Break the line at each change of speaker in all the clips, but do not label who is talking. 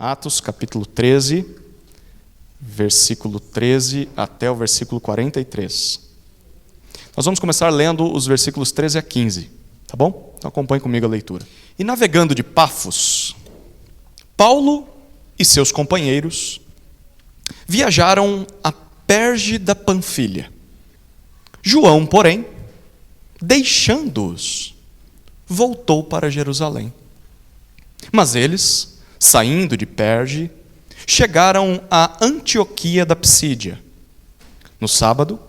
Atos capítulo 13, versículo 13 até o versículo 43. Nós vamos começar lendo os versículos 13 a 15, tá bom? Então acompanhe comigo a leitura. E navegando de Pafos, Paulo e seus companheiros viajaram a Perge da Panfilha. João, porém, deixando-os, voltou para Jerusalém. Mas eles, saindo de Perge, chegaram a Antioquia da Psídia. No sábado,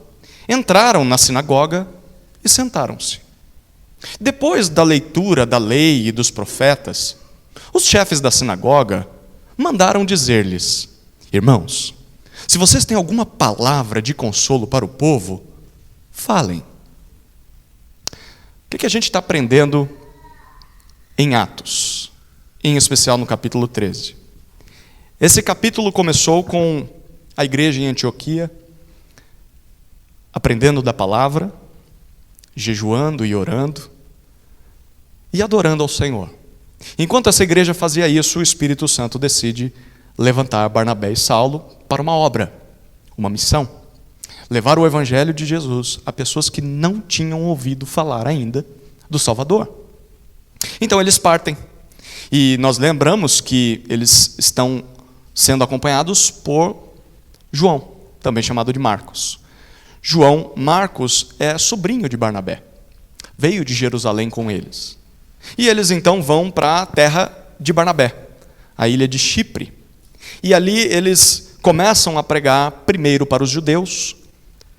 entraram na sinagoga e sentaram-se. Depois da leitura da lei e dos profetas, os chefes da sinagoga mandaram dizer-lhes: irmãos, se vocês têm alguma palavra de consolo para o povo, falem. O que a gente está aprendendo em Atos, em especial no capítulo 13? Esse capítulo começou com a igreja em Antioquia, aprendendo da palavra, jejuando e orando, e adorando ao Senhor. Enquanto essa igreja fazia isso, o Espírito Santo decide levantar Barnabé e Saulo para uma obra, uma missão. Levar o Evangelho de Jesus a pessoas que não tinham ouvido falar ainda do Salvador. Então eles partem. E nós lembramos que eles estão sendo acompanhados por João, também chamado de Marcos. Marcos é sobrinho de Barnabé. Veio de Jerusalém com eles. E eles então vão para a terra de Barnabé, a ilha de Chipre. E ali eles começam a pregar primeiro para os judeus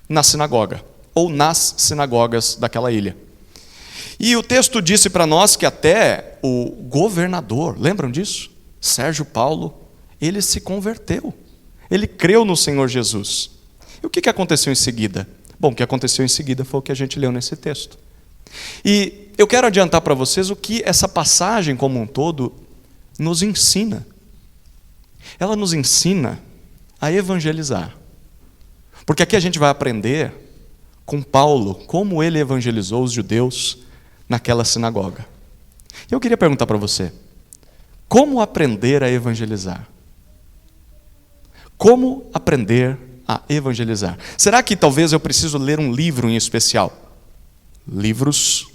na sinagoga, ou nas sinagogas daquela ilha. E o texto disse para nós que até o governador, lembram disso? Sérgio Paulo, ele se converteu. Ele creu no Senhor Jesus. E o que aconteceu em seguida? Bom, o que aconteceu em seguida foi o que a gente leu nesse texto. E eu quero adiantar para vocês o que essa passagem como um todo nos ensina. Ela nos ensina a evangelizar. Porque aqui a gente vai aprender com Paulo como ele evangelizou os judeus naquela sinagoga. Eu queria perguntar para você, como aprender a evangelizar? Como aprender a evangelizar? Será que talvez eu preciso ler um livro em especial? Livros,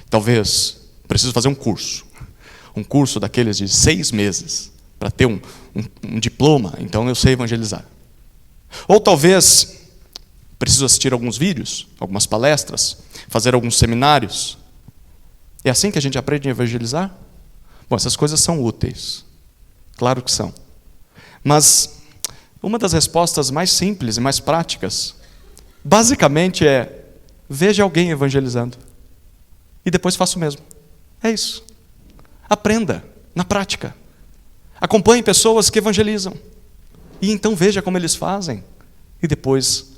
talvez preciso fazer um curso daqueles de 6 meses, para ter um diploma, então eu sei evangelizar. Ou talvez preciso assistir alguns vídeos, algumas palestras, fazer alguns seminários. É assim que a gente aprende a evangelizar? Bom, essas coisas são úteis, claro que são. Mas uma das respostas mais simples e mais práticas, basicamente é: veja alguém evangelizando e depois faça o mesmo. É isso. Aprenda na prática. Acompanhe pessoas que evangelizam. E então veja como eles fazem. E depois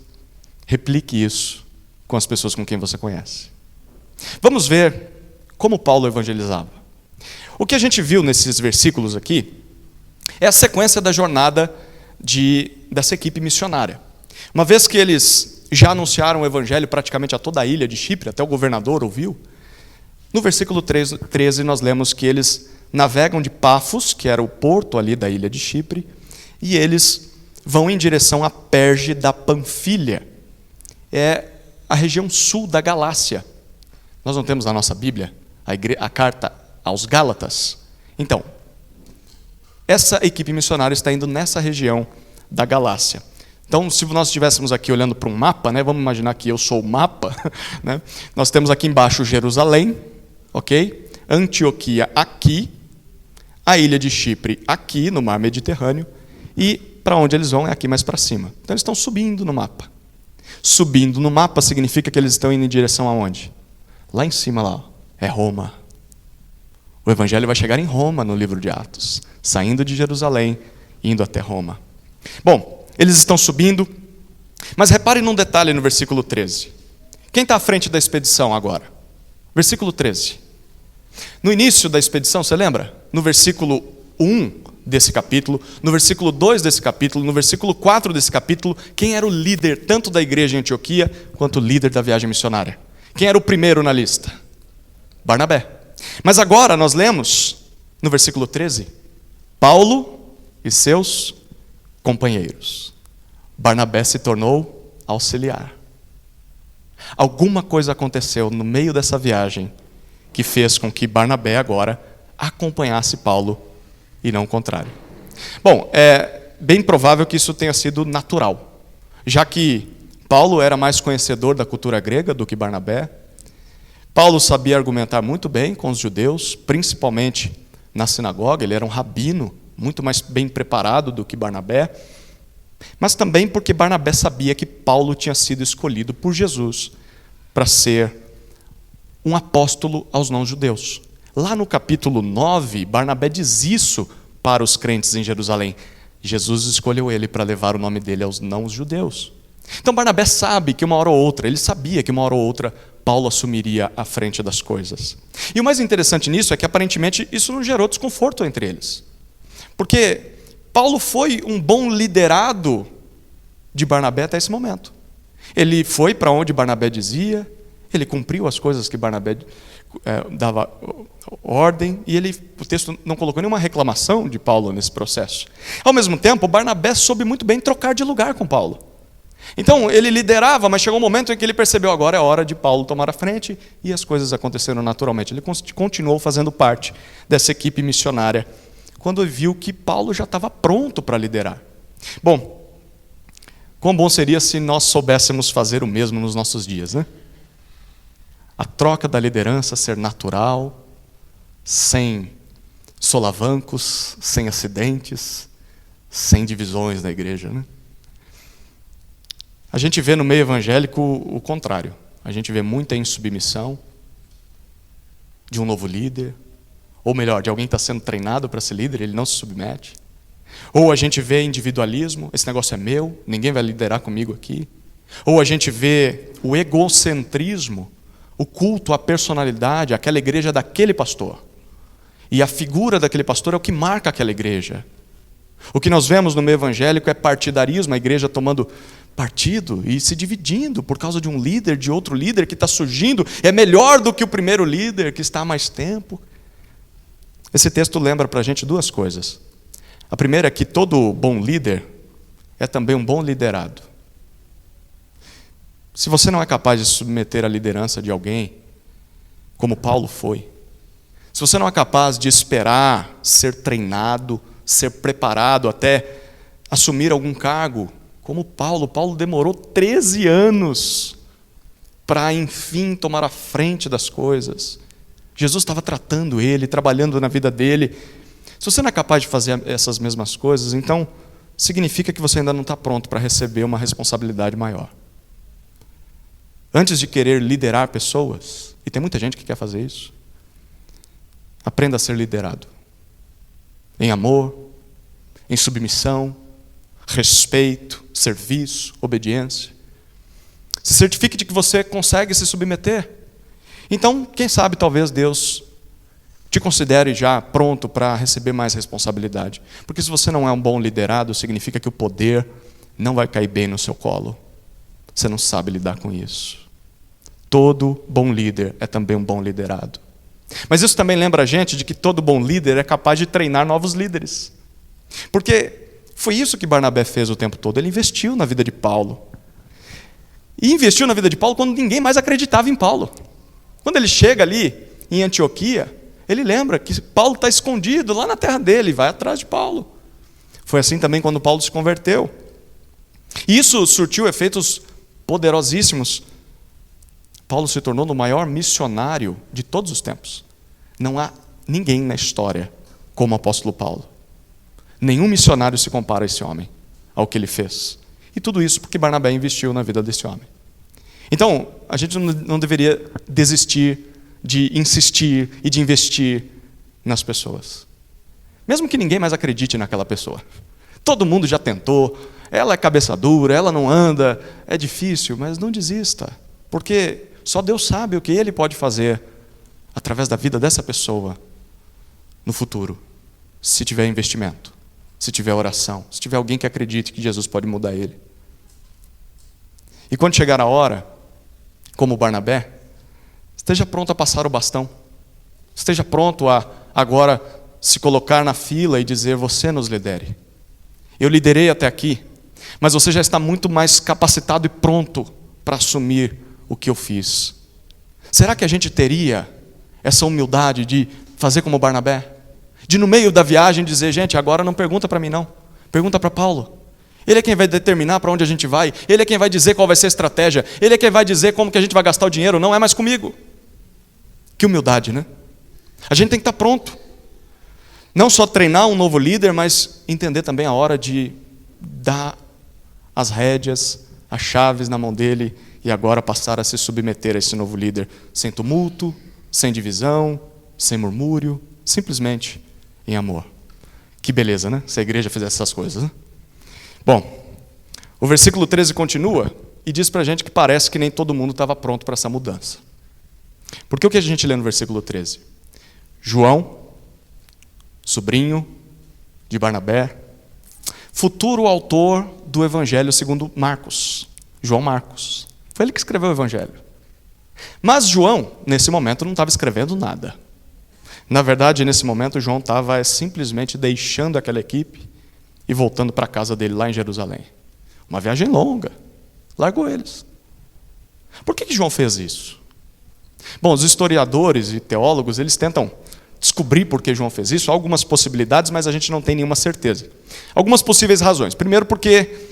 replique isso com as pessoas com quem você conhece. Vamos ver como Paulo evangelizava. O que a gente viu nesses versículos aqui é a sequência da jornada dessa equipe missionária. Uma vez que eles já anunciaram o evangelho praticamente a toda a ilha de Chipre, até o governador ouviu, no versículo 13 nós lemos que eles navegam de Pafos, que era o porto ali da ilha de Chipre, e eles vão em direção a Perge da Panfilha. É a região sul da Galácia. Nós não temos na nossa Bíblia a carta aos Gálatas. Então, essa equipe missionária está indo nessa região da Galácia. Então, se nós estivéssemos aqui olhando para um mapa, né, vamos imaginar que eu sou o mapa, né, nós temos aqui embaixo Jerusalém, ok? Antioquia aqui, a ilha de Chipre aqui no mar Mediterrâneo, e para onde eles vão é aqui mais para cima. Então eles estão subindo no mapa. Subindo no mapa significa que eles estão indo em direção aonde? Lá em cima, lá, é Roma. O evangelho vai chegar em Roma no livro de Atos, saindo de Jerusalém, indo até Roma. Bom, eles estão subindo, mas reparem num detalhe no versículo 13. Quem está à frente da expedição agora? Versículo 13. No início da expedição, você lembra? No versículo 1 desse capítulo, no versículo 2 desse capítulo, no versículo 4 desse capítulo, quem era o líder tanto da igreja em Antioquia, quanto o líder da viagem missionária? Quem era o primeiro na lista? Barnabé. Mas agora nós lemos, no versículo 13, Paulo e seus companheiros. Barnabé se tornou auxiliar. Alguma coisa aconteceu no meio dessa viagem que fez com que Barnabé agora acompanhasse Paulo e não o contrário. Bom, é bem provável que isso tenha sido natural, já que Paulo era mais conhecedor da cultura grega do que Barnabé. Paulo sabia argumentar muito bem com os judeus, principalmente na sinagoga. Ele era um rabino, muito mais bem preparado do que Barnabé. Mas também porque Barnabé sabia que Paulo tinha sido escolhido por Jesus para ser um apóstolo aos não-judeus. Lá no capítulo 9, Barnabé diz isso para os crentes em Jerusalém. Jesus escolheu ele para levar o nome dele aos não-judeus. Então Barnabé sabe que uma hora ou outra, ele sabia que uma hora ou outra Paulo assumiria a frente das coisas. E o mais interessante nisso é que aparentemente isso não gerou desconforto entre eles. Porque Paulo foi um bom liderado de Barnabé até esse momento. Ele foi para onde Barnabé dizia, ele cumpriu as coisas que Barnabé dava ordem, e o texto não colocou nenhuma reclamação de Paulo nesse processo. Ao mesmo tempo, Barnabé soube muito bem trocar de lugar com Paulo. Então, ele liderava, mas chegou um momento em que ele percebeu agora é hora de Paulo tomar a frente, e as coisas aconteceram naturalmente. Ele continuou fazendo parte dessa equipe missionária, quando viu que Paulo já estava pronto para liderar. Bom, quão bom seria se nós soubéssemos fazer o mesmo nos nossos dias, né? A troca da liderança ser natural, sem solavancos, sem acidentes, sem divisões na igreja, né? A gente vê no meio evangélico o contrário. A gente vê muita insubmissão de um novo líder, ou melhor, de alguém que está sendo treinado para ser líder, ele não se submete. Ou a gente vê individualismo, esse negócio é meu, ninguém vai liderar comigo aqui. Ou a gente vê o egocentrismo, o culto à personalidade, aquela igreja daquele pastor. E a figura daquele pastor é o que marca aquela igreja. O que nós vemos no meio evangélico é partidarismo, a igreja tomando partido e se dividindo por causa de um líder, de outro líder que está surgindo, é melhor do que o primeiro líder que está há mais tempo. Esse texto lembra para a gente duas coisas. A primeira é que todo bom líder é também um bom liderado. Se você não é capaz de submeter a liderança de alguém, como Paulo foi, se você não é capaz de esperar ser treinado, ser preparado até assumir algum cargo, como Paulo demorou 13 anos para, enfim, tomar a frente das coisas. Jesus estava tratando ele, trabalhando na vida dele. Se você não é capaz de fazer essas mesmas coisas, então significa que você ainda não está pronto para receber uma responsabilidade maior. Antes de querer liderar pessoas, e tem muita gente que quer fazer isso, aprenda a ser liderado. Em amor, em submissão, respeito, serviço, obediência. Se certifique de que você consegue se submeter. Então, quem sabe, talvez Deus te considere já pronto para receber mais responsabilidade. Porque se você não é um bom liderado, significa que o poder não vai cair bem no seu colo. Você não sabe lidar com isso. Todo bom líder é também um bom liderado. Mas isso também lembra a gente de que todo bom líder é capaz de treinar novos líderes. Porque foi isso que Barnabé fez o tempo todo. Ele investiu na vida de Paulo. E investiu na vida de Paulo quando ninguém mais acreditava em Paulo. Quando ele chega ali em Antioquia, ele lembra que Paulo está escondido lá na terra dele, vai atrás de Paulo. Foi assim também quando Paulo se converteu. E isso surtiu efeitos poderosíssimos. Paulo se tornou o maior missionário de todos os tempos. Não há ninguém na história como o apóstolo Paulo. Nenhum missionário se compara a esse homem, ao que ele fez. E tudo isso porque Barnabé investiu na vida desse homem. Então, a gente não deveria desistir de insistir e de investir nas pessoas. Mesmo que ninguém mais acredite naquela pessoa. Todo mundo já tentou, ela é cabeça dura, ela não anda, é difícil, mas não desista. Porque só Deus sabe o que Ele pode fazer através da vida dessa pessoa no futuro, se tiver investimento, se tiver oração, se tiver alguém que acredite que Jesus pode mudar ele. E quando chegar a hora, como Barnabé, esteja pronto a passar o bastão. Esteja pronto a agora se colocar na fila e dizer: você nos lidere. Eu liderei até aqui, mas você já está muito mais capacitado e pronto para assumir o que eu fiz. Será que a gente teria essa humildade de fazer como Barnabé? De no meio da viagem dizer, gente, agora não pergunta para mim não, pergunta para Paulo. Ele é quem vai determinar para onde a gente vai, ele é quem vai dizer qual vai ser a estratégia, ele é quem vai dizer como que a gente vai gastar o dinheiro, não é mais comigo. Que humildade, né? A gente tem que estar pronto. Não só treinar um novo líder, mas entender também a hora de dar as rédeas, as chaves na mão dele e agora passar a se submeter a esse novo líder, sem tumulto, sem divisão, sem murmúrio, simplesmente em amor. Que beleza, né? Se a igreja fizesse essas coisas, né? Bom, o versículo 13 continua e diz para a gente que parece que nem todo mundo estava pronto para essa mudança. Porque o que a gente lê no versículo 13? João, sobrinho de Barnabé, futuro autor do Evangelho segundo Marcos, João Marcos. Foi ele que escreveu o Evangelho. Mas João, nesse momento, não estava escrevendo nada. Na verdade, nesse momento, João estava simplesmente deixando aquela equipe e voltando para a casa dele lá em Jerusalém. Uma viagem longa. Largou eles. Por que João fez isso? Bom, os historiadores e teólogos, eles tentam descobrir por que João fez isso. Há algumas possibilidades, mas a gente não tem nenhuma certeza. Algumas possíveis razões. Primeiro porque,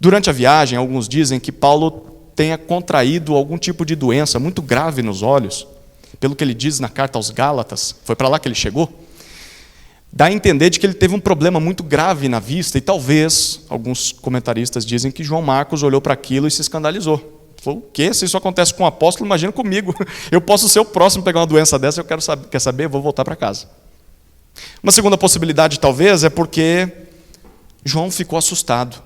durante a viagem, alguns dizem que Paulo tenha contraído algum tipo de doença muito grave nos olhos. Pelo que ele diz na carta aos Gálatas, foi para lá que ele chegou. Dá a entender de que ele teve um problema muito grave na vista e talvez, alguns comentaristas dizem que João Marcos olhou para aquilo e se escandalizou. Falou, o quê? Se isso acontece com um apóstolo, imagina comigo. Eu posso ser o próximo a pegar uma doença dessa, quer saber, eu vou voltar para casa. Uma segunda possibilidade, talvez, é porque João ficou assustado.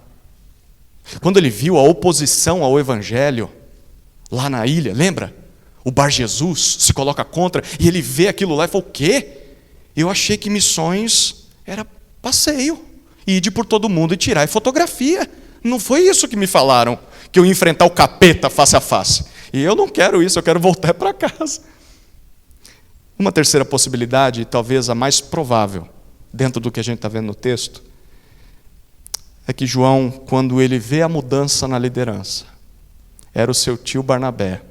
Quando ele viu a oposição ao Evangelho, lá na ilha, lembra? O Bar Jesus se coloca contra, e ele vê aquilo lá e fala, o quê? Eu achei que missões era passeio, ir por todo mundo e tirar fotografia. Não foi isso que me falaram, que eu ia enfrentar o capeta face a face. E eu não quero isso, eu quero voltar para casa. Uma terceira possibilidade, talvez a mais provável, dentro do que a gente está vendo no texto, é que João, quando ele vê a mudança na liderança, era o seu tio Barnabé.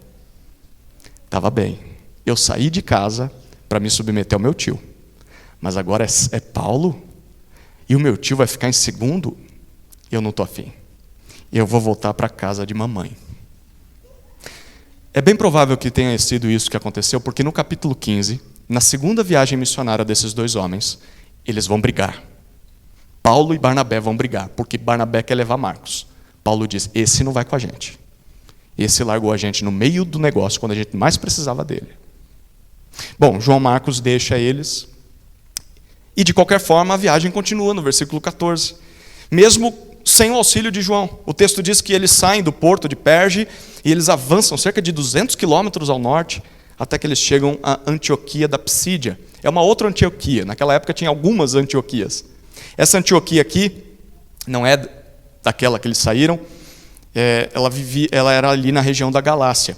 Estava bem, eu saí de casa para me submeter ao meu tio. Mas agora é Paulo, e o meu tio vai ficar em segundo, eu não estou afim. Eu vou voltar para a casa de mamãe. É bem provável que tenha sido isso que aconteceu, porque no capítulo 15, na segunda viagem missionária desses dois homens, eles vão brigar. Paulo e Barnabé vão brigar, porque Barnabé quer levar Marcos. Paulo diz, esse não vai com a gente. Esse largou a gente no meio do negócio, quando a gente mais precisava dele. Bom, João Marcos deixa eles. E de qualquer forma, a viagem continua no versículo 14. Mesmo sem o auxílio de João. O texto diz que eles saem do porto de Perge e eles avançam cerca de 200 quilômetros ao norte, até que eles chegam a Antioquia da Psídia. É uma outra Antioquia. Naquela época tinha algumas Antioquias. Essa Antioquia aqui não é daquela que eles saíram. Ela era ali na região da Galácia.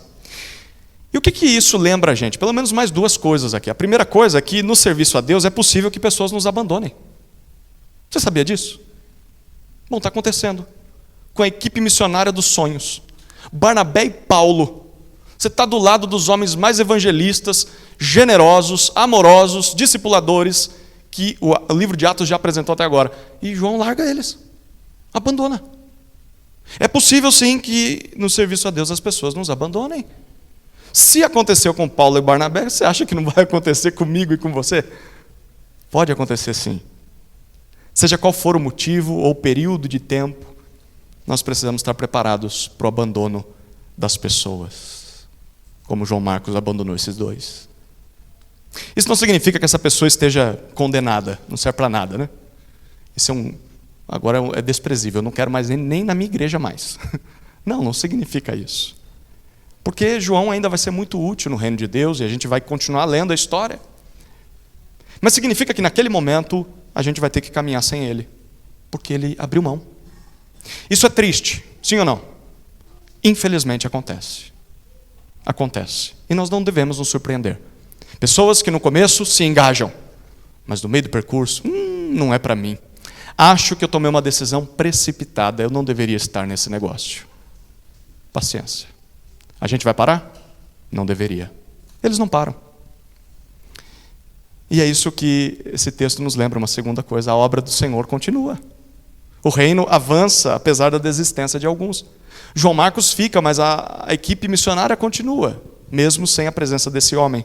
E o que isso lembra a gente? Pelo menos mais duas coisas aqui. A primeira coisa é que no serviço a Deus é possível que pessoas nos abandonem. Você sabia disso? Bom, está acontecendo. Com a equipe missionária dos sonhos. Barnabé e Paulo. Você está do lado dos homens mais evangelistas, generosos, amorosos, discipuladores, que o livro de Atos já apresentou até agora. E João larga eles. Abandona. É possível sim que no serviço a Deus as pessoas nos abandonem. Se aconteceu com Paulo e Barnabé, você acha que não vai acontecer comigo e com você? Pode acontecer sim. Seja qual for o motivo ou o período de tempo, nós precisamos estar preparados para o abandono das pessoas. Como João Marcos abandonou esses dois. Isso não significa que essa pessoa esteja condenada, não serve para nada, né? Isso agora é desprezível, eu não quero mais nem na minha igreja mais. Não significa isso. Porque João ainda vai ser muito útil no reino de Deus e a gente vai continuar lendo a história. Mas significa que naquele momento a gente vai ter que caminhar sem ele, porque ele abriu mão. Isso é triste, sim ou não? Infelizmente acontece. Acontece. E nós não devemos nos surpreender. Pessoas que no começo se engajam, mas no meio do percurso, não é para mim. Acho que eu tomei uma decisão precipitada, eu não deveria estar nesse negócio. Paciência. A gente vai parar? Não deveria. Eles não param. E é isso que esse texto nos lembra, uma segunda coisa, a obra do Senhor continua. O reino avança, apesar da desistência de alguns. João Marcos fica, mas a equipe missionária continua, mesmo sem a presença desse homem.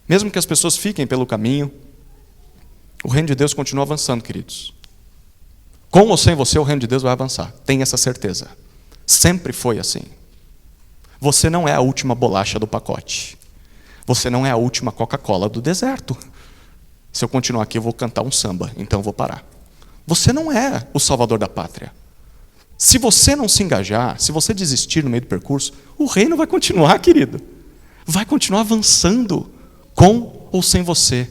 Mesmo que as pessoas fiquem pelo caminho, o reino de Deus continua avançando, queridos. Com ou sem você, o reino de Deus vai avançar. Tenha essa certeza. Sempre foi assim. Você não é a última bolacha do pacote. Você não é a última Coca-Cola do deserto. Se eu continuar aqui, eu vou cantar um samba, então eu vou parar. Você não é o salvador da pátria. Se você não se engajar, se você desistir no meio do percurso, o reino vai continuar, querido. Vai continuar avançando, com ou sem você.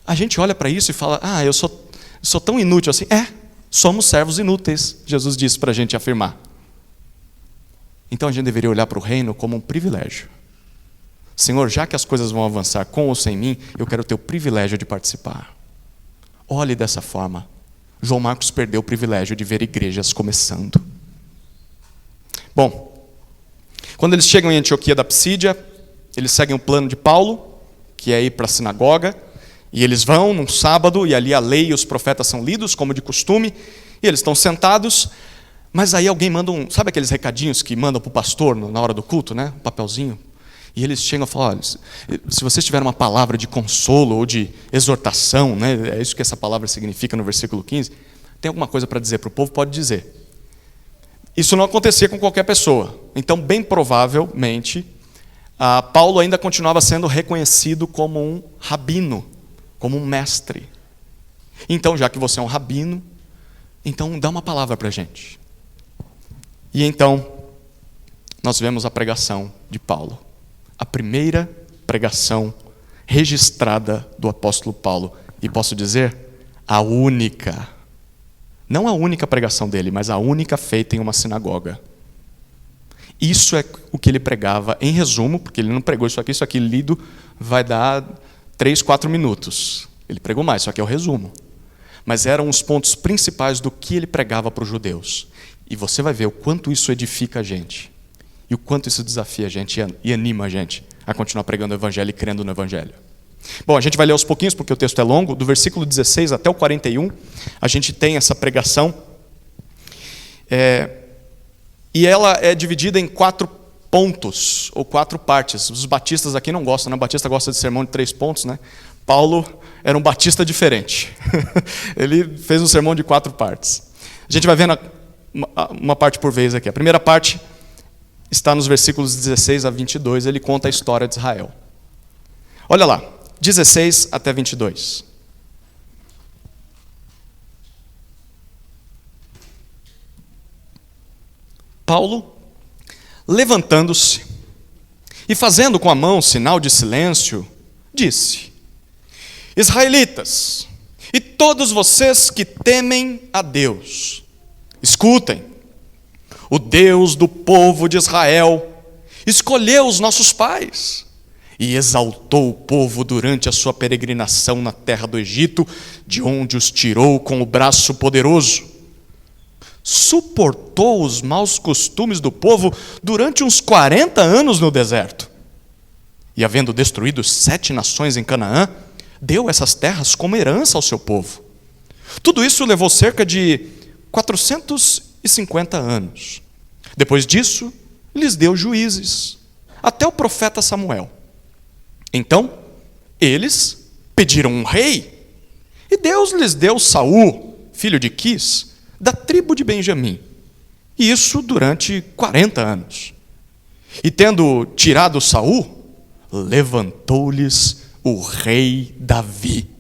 A gente olha para isso e fala, eu sou tão inútil assim. Somos servos inúteis, Jesus disse para a gente afirmar. Então a gente deveria olhar para o reino como um privilégio. Senhor, já que as coisas vão avançar com ou sem mim, eu quero ter o privilégio de participar. Olhe dessa forma. João Marcos perdeu o privilégio de ver igrejas começando. Bom, quando eles chegam em Antioquia da Psídia, eles seguem o plano de Paulo, que é ir para a sinagoga, e eles vão num sábado, e ali a lei e os profetas são lidos, como de costume, e eles estão sentados, mas aí alguém manda sabe aqueles recadinhos que mandam para o pastor na hora do culto, né? Um papelzinho. E eles chegam e falam, olha, se vocês tiverem uma palavra de consolo ou de exortação, né? É isso que essa palavra significa no versículo 15, tem alguma coisa para dizer para o povo, pode dizer. Isso não acontecia com qualquer pessoa. Então, bem provavelmente, Paulo ainda continuava sendo reconhecido como um rabino, como um mestre. Então, já que você é um rabino, então dá uma palavra para a gente. E então, nós vemos a pregação de Paulo. A primeira pregação registrada do apóstolo Paulo. E posso dizer, a única. Não a única pregação dele, mas a única feita em uma sinagoga. Isso é o que ele pregava, em resumo, porque ele não pregou isso aqui lido vai dar 3, 4 minutos. Ele pregou mais, isso aqui é o resumo. Mas eram os pontos principais do que ele pregava para os judeus. E você vai ver o quanto isso edifica a gente. E o quanto isso desafia a gente e anima a gente a continuar pregando o evangelho e crendo no evangelho. Bom, a gente vai ler aos pouquinhos, porque o texto é longo. Do versículo 16 até o 41, a gente tem essa pregação. E ela é dividida em 4 pontos, ou 4 partes. Os batistas aqui não gostam, né? O batista gosta de sermão de 3 pontos, né? Paulo era um batista diferente. Ele fez um sermão de 4 partes. A gente vai vendo uma parte por vez aqui. A primeira parte está nos versículos 16 a 22, ele conta a história de Israel. Olha lá, 16 até 22. Paulo, levantando-se e fazendo com a mão sinal de silêncio, disse: Israelitas, e todos vocês que temem a Deus, escutem. O Deus do povo de Israel escolheu os nossos pais e exaltou o povo durante a sua peregrinação na terra do Egito, de onde os tirou com o braço poderoso. Suportou os maus costumes do povo durante uns 40 anos no deserto. E havendo destruído 7 nações em Canaã, deu essas terras como herança ao seu povo. Tudo isso levou cerca de 450 anos. Depois disso, lhes deu juízes, até o profeta Samuel. Então, eles pediram um rei, e Deus lhes deu Saul, filho de Quis, da tribo de Benjamim. E isso durante 40 anos. E tendo tirado Saul, levantou-lhes o rei Davi,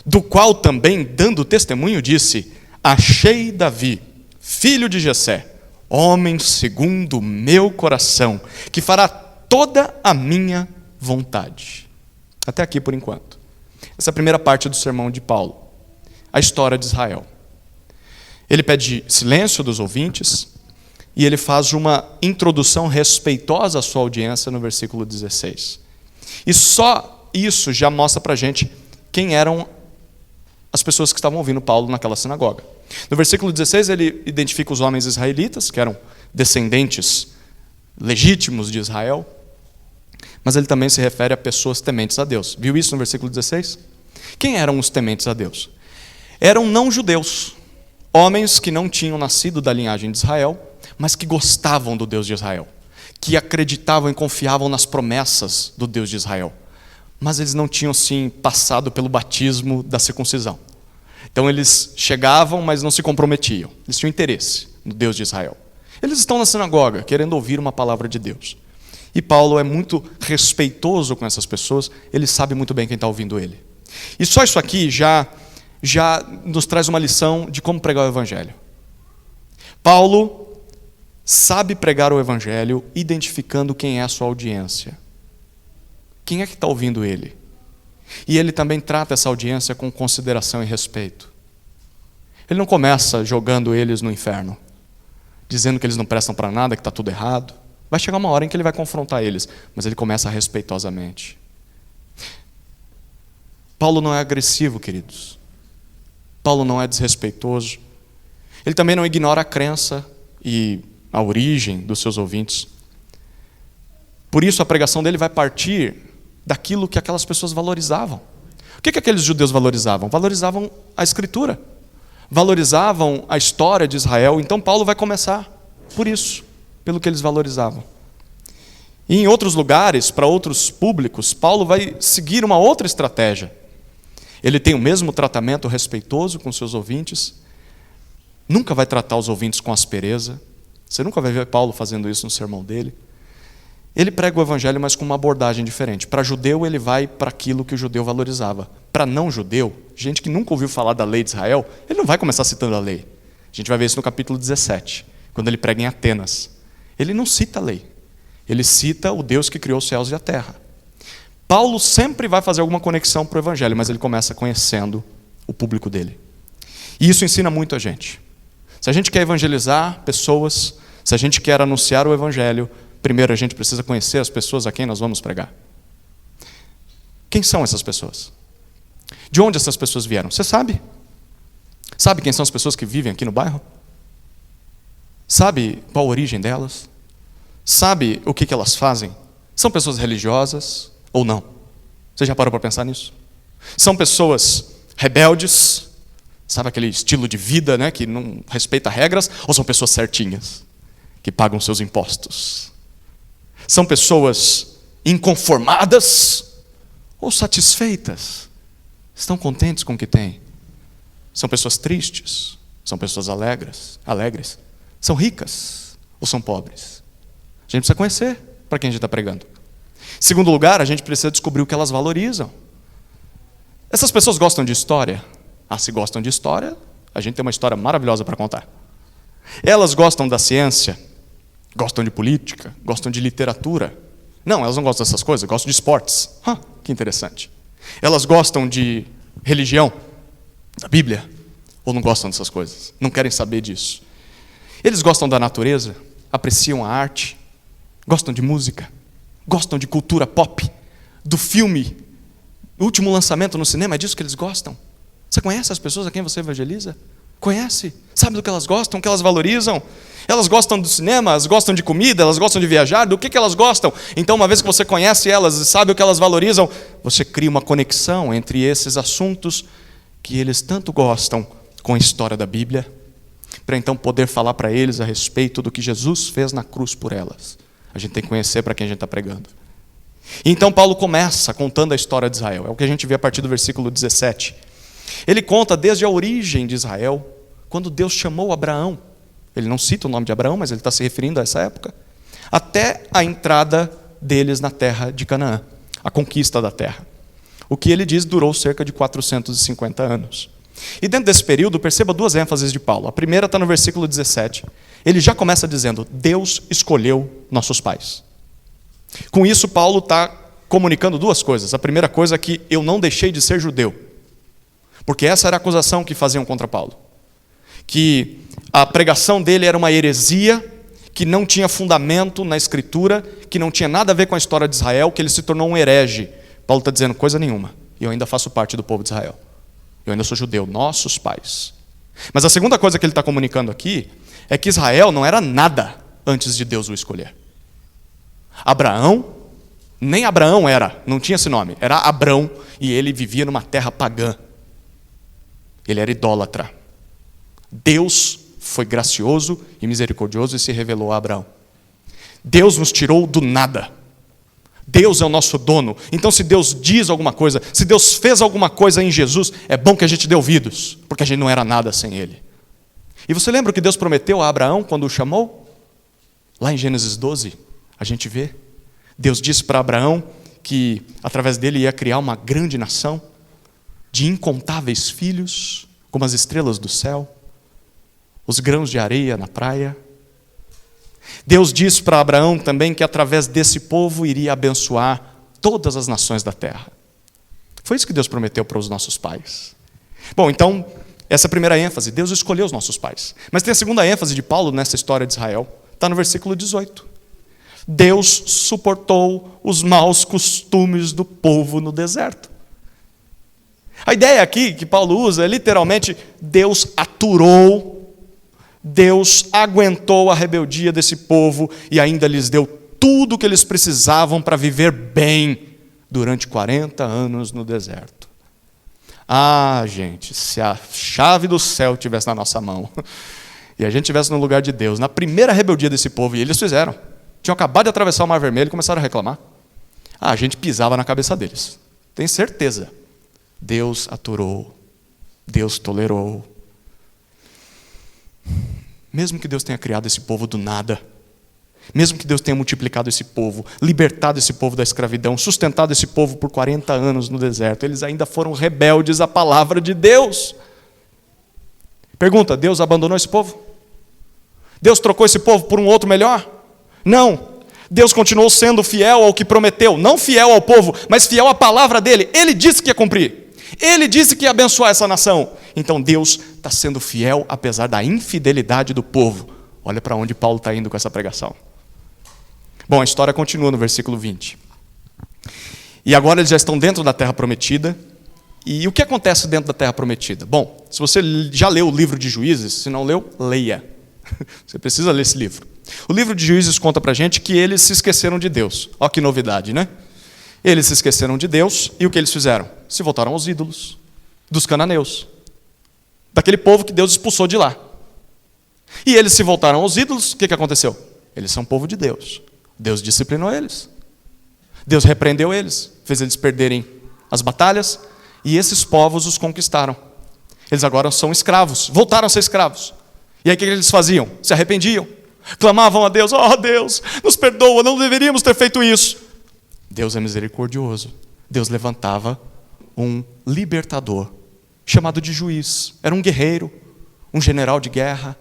do qual também, dando testemunho, disse: Achei Davi, filho de Jessé, homem segundo o meu coração, que fará toda a minha vontade. Até aqui por enquanto. Essa é a primeira parte do sermão de Paulo, a história de Israel. Ele pede silêncio dos ouvintes e ele faz uma introdução respeitosa à sua audiência no versículo 16. E só isso já mostra para a gente quem eram as pessoas que estavam ouvindo Paulo naquela sinagoga. No versículo 16, ele identifica os homens israelitas, que eram descendentes legítimos de Israel, mas ele também se refere a pessoas tementes a Deus. Viu isso no versículo 16? Quem eram os tementes a Deus? Eram não-judeus, homens que não tinham nascido da linhagem de Israel, mas que gostavam do Deus de Israel, que acreditavam e confiavam nas promessas do Deus de Israel. Mas eles não tinham, sim, passado pelo batismo da circuncisão. Então eles chegavam, mas não se comprometiam. Eles tinham interesse no Deus de Israel. Eles estão na sinagoga, querendo ouvir uma palavra de Deus. E Paulo é muito respeitoso com essas pessoas, ele sabe muito bem quem está ouvindo ele. E só isso aqui já nos traz uma lição de como pregar o Evangelho. Paulo sabe pregar o Evangelho identificando quem é a sua audiência. Quem é que está ouvindo ele? E ele também trata essa audiência com consideração e respeito. Ele não começa jogando eles no inferno, dizendo que eles não prestam para nada, que está tudo errado. Vai chegar uma hora em que ele vai confrontar eles, mas ele começa respeitosamente. Paulo não é agressivo, queridos. Paulo não é desrespeitoso. Ele também não ignora a crença e a origem dos seus ouvintes. Por isso a pregação dele vai partir daquilo que aquelas pessoas valorizavam. O que aqueles judeus valorizavam? Valorizavam a Escritura, valorizavam a história de Israel. Então Paulo vai começar por isso, pelo que eles valorizavam. E em outros lugares, para outros públicos, Paulo vai seguir uma outra estratégia. Ele tem o mesmo tratamento respeitoso com seus ouvintes, nunca vai tratar os ouvintes com aspereza. Você nunca vai ver Paulo fazendo isso no sermão dele. Ele prega o Evangelho, mas com uma abordagem diferente. Para judeu, ele vai para aquilo que o judeu valorizava. Para não judeu, gente que nunca ouviu falar da lei de Israel, ele não vai começar citando a lei. A gente vai ver isso no capítulo 17, quando ele prega em Atenas. Ele não cita a lei. Ele cita o Deus que criou os céus e a terra. Paulo sempre vai fazer alguma conexão para o Evangelho, mas ele começa conhecendo o público dele. E isso ensina muito a gente. Se a gente quer evangelizar pessoas, se a gente quer anunciar o Evangelho, primeiro a gente precisa conhecer as pessoas a quem nós vamos pregar. Quem são essas pessoas? De onde essas pessoas vieram? Você sabe? Sabe quem são as pessoas que vivem aqui no bairro? Sabe qual a origem delas? Sabe o que elas fazem? São pessoas religiosas ou não? Você já parou para pensar nisso? São pessoas rebeldes, sabe aquele estilo de vida, né, que não respeita regras? Ou são pessoas certinhas, que pagam seus impostos? São pessoas inconformadas ou satisfeitas? Estão contentes com o que têm? São pessoas tristes? São pessoas alegres? São ricas ou são pobres? A gente precisa conhecer para quem a gente está pregando. Segundo lugar, a gente precisa descobrir o que elas valorizam. Essas pessoas gostam de história? Se gostam de história, a gente tem uma história maravilhosa para contar. Elas gostam da ciência? Gostam de política? Gostam de literatura? Não, elas não gostam dessas coisas, gostam de esportes. Que interessante. Elas gostam de religião, da Bíblia? Ou não gostam dessas coisas? Não querem saber disso? Eles gostam da natureza? Apreciam a arte? Gostam de música? Gostam de cultura pop? Do filme? O último lançamento no cinema, é disso que eles gostam? Você conhece as pessoas a quem você evangeliza? Conhece? Sabe do que elas gostam, o que elas valorizam? Elas gostam do cinema, elas gostam de comida, elas gostam de viajar, do que elas gostam? Então, uma vez que você conhece elas e sabe o que elas valorizam, você cria uma conexão entre esses assuntos que eles tanto gostam com a história da Bíblia, para então poder falar para eles a respeito do que Jesus fez na cruz por elas. A gente tem que conhecer para quem a gente está pregando. Então Paulo começa contando a história de Israel. É o que a gente vê a partir do versículo 17. Ele conta desde a origem de Israel, quando Deus chamou Abraão. Ele não cita o nome de Abraão, mas ele está se referindo a essa época. Até a entrada deles na terra de Canaã, a conquista da terra. O que ele diz durou cerca de 450 anos. E dentro desse período, perceba duas ênfases de Paulo. A primeira está no versículo 17. Ele já começa dizendo: Deus escolheu nossos pais. Com isso, Paulo está comunicando duas coisas. A primeira coisa é que eu não deixei de ser judeu. Porque essa era a acusação que faziam contra Paulo. Que a pregação dele era uma heresia, que não tinha fundamento na Escritura, que não tinha nada a ver com a história de Israel, que ele se tornou um herege. Paulo está dizendo: coisa nenhuma, e eu ainda faço parte do povo de Israel. Eu ainda sou judeu, nossos pais. Mas a segunda coisa que ele está comunicando aqui é que Israel não era nada antes de Deus o escolher. Abraão, nem Abraão era, não tinha esse nome, era Abrão, e ele vivia numa terra pagã. Ele era idólatra. Deus foi gracioso e misericordioso e se revelou a Abraão. Deus nos tirou do nada. Deus é o nosso dono. Então, se Deus diz alguma coisa, se Deus fez alguma coisa em Jesus, é bom que a gente dê ouvidos, porque a gente não era nada sem Ele. E você lembra o que Deus prometeu a Abraão quando o chamou? Lá em Gênesis 12, a gente vê. Deus disse para Abraão que através dele ia criar uma grande nação, de incontáveis filhos, como as estrelas do céu, os grãos de areia na praia. Deus disse para Abraão também que através desse povo iria abençoar todas as nações da terra. Foi isso que Deus prometeu para os nossos pais. Bom, então, essa é a primeira ênfase, Deus escolheu os nossos pais. Mas tem a segunda ênfase de Paulo nessa história de Israel, está no versículo 18. Deus suportou os maus costumes do povo no deserto. A ideia aqui que Paulo usa é literalmente, Deus aturou, Deus aguentou a rebeldia desse povo e ainda lhes deu tudo o que eles precisavam para viver bem durante 40 anos no deserto. Ah, gente, se a chave do céu estivesse na nossa mão e a gente estivesse no lugar de Deus, na primeira rebeldia desse povo, e eles fizeram, tinham acabado de atravessar o Mar Vermelho e começaram a reclamar. A gente pisava na cabeça deles. Tenho certeza. Deus aturou, Deus tolerou. Mesmo que Deus tenha criado esse povo do nada, mesmo que Deus tenha multiplicado esse povo, libertado esse povo da escravidão, sustentado esse povo por 40 anos no deserto, eles ainda foram rebeldes à palavra de Deus. Pergunta, Deus abandonou esse povo? Deus trocou esse povo por um outro melhor? Não. Deus continuou sendo fiel ao que prometeu, não fiel ao povo, mas fiel à palavra dele. Ele disse que ia cumprir. Ele disse que ia abençoar essa nação. Então Deus está sendo fiel apesar da infidelidade do povo. Olha para onde Paulo está indo com essa pregação. Bom, a história continua no versículo 20. E agora eles já estão dentro da terra prometida. E o que acontece dentro da terra prometida? Bom, se você já leu o livro de Juízes, se não leu, leia. Você precisa ler esse livro. O livro de Juízes conta para a gente que eles se esqueceram de Deus. Olha que novidade, né? Eles se esqueceram de Deus e o que eles fizeram? Se voltaram aos ídolos dos cananeus, daquele povo que Deus expulsou de lá. E eles se voltaram aos ídolos, o que aconteceu? Eles são povo de Deus. Deus disciplinou eles. Deus repreendeu eles, fez eles perderem as batalhas e esses povos os conquistaram. Eles agora são escravos, voltaram a ser escravos. E aí o que eles faziam? Se arrependiam, clamavam a Deus, oh Deus, nos perdoa, não deveríamos ter feito isso. Deus é misericordioso. Deus levantava um libertador, chamado de juiz. Era um guerreiro, um general de guerra,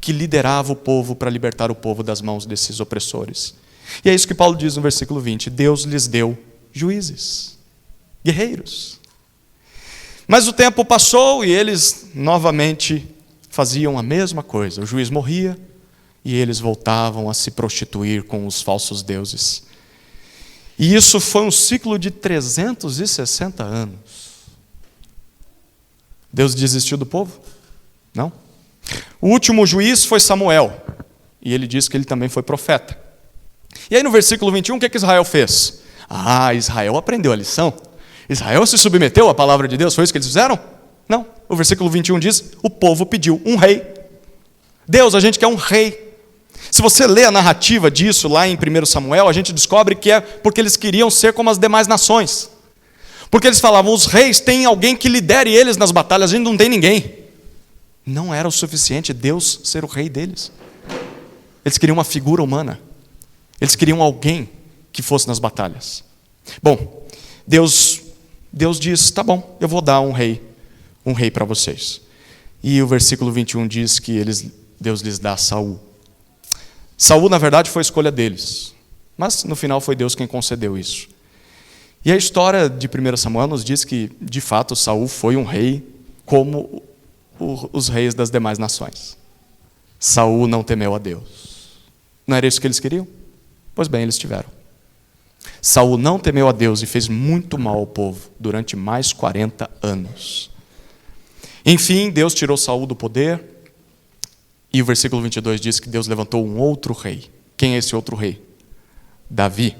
que liderava o povo para libertar o povo das mãos desses opressores. E é isso que Paulo diz no versículo 20. Deus lhes deu juízes, guerreiros. Mas o tempo passou e eles novamente faziam a mesma coisa. O juiz morria e eles voltavam a se prostituir com os falsos deuses. E isso foi um ciclo de 360 anos. Deus desistiu do povo? Não. O último juiz foi Samuel. E ele diz que ele também foi profeta. E aí no versículo 21, o que Israel fez? Ah, Israel aprendeu a lição. Israel se submeteu à palavra de Deus. Foi isso que eles fizeram? Não. O versículo 21 diz, o povo pediu um rei. Deus, a gente quer um rei. Se você lê a narrativa disso lá em 1 Samuel, a gente descobre que é porque eles queriam ser como as demais nações. Porque eles falavam, os reis têm alguém que lidere eles nas batalhas, a gente não tem ninguém. Não era o suficiente Deus ser o rei deles. Eles queriam uma figura humana. Eles queriam alguém que fosse nas batalhas. Bom, Deus diz, tá bom, eu vou dar um rei para vocês. E o versículo 21 diz que Deus lhes dá Saul. Saul, na verdade, foi a escolha deles. Mas, no final, foi Deus quem concedeu isso. E a história de 1 Samuel nos diz que, de fato, Saul foi um rei como os reis das demais nações. Saul não temeu a Deus. Não era isso que eles queriam? Pois bem, eles tiveram. Saul não temeu a Deus e fez muito mal ao povo durante mais 40 anos. Enfim, Deus tirou Saul do poder, e o versículo 22 diz que Deus levantou um outro rei. Quem é esse outro rei? Davi.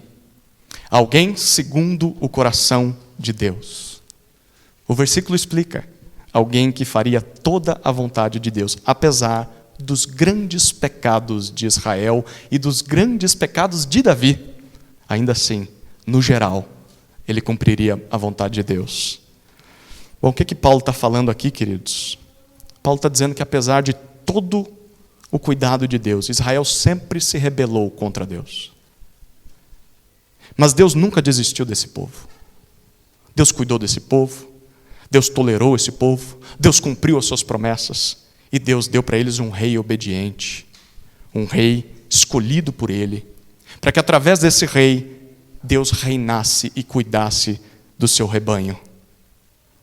Alguém segundo o coração de Deus. O versículo explica: alguém que faria toda a vontade de Deus, apesar dos grandes pecados de Israel e dos grandes pecados de Davi. Ainda assim, no geral, ele cumpriria a vontade de Deus. Bom, o que Paulo está falando aqui, queridos? Paulo está dizendo que apesar de todo o cuidado de Deus, Israel sempre se rebelou contra Deus. Mas Deus nunca desistiu desse povo. Deus cuidou desse povo, Deus tolerou esse povo, Deus cumpriu as suas promessas, e Deus deu para eles um rei obediente, um rei escolhido por ele, para que através desse rei, Deus reinasse e cuidasse do seu rebanho.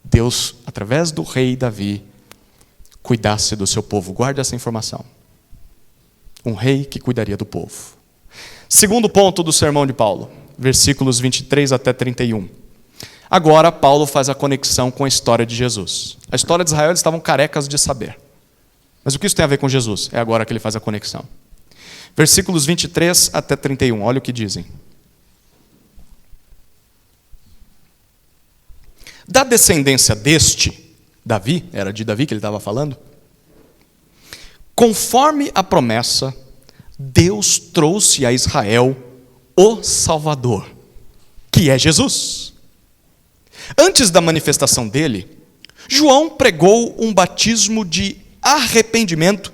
Deus, através do rei Davi, cuidasse do seu povo. Guarde essa informação. Um rei que cuidaria do povo. Segundo ponto do sermão de Paulo, versículos 23 até 31. Agora Paulo faz a conexão com a história de Jesus. A história de Israel eles estavam carecas de saber. Mas o que isso tem a ver com Jesus? É agora que ele faz a conexão. Versículos 23 até 31, olha o que dizem. Da descendência deste, Davi, era de Davi que ele estava falando, conforme a promessa, Deus trouxe a Israel o Salvador, que é Jesus. Antes da manifestação dele, João pregou um batismo de arrependimento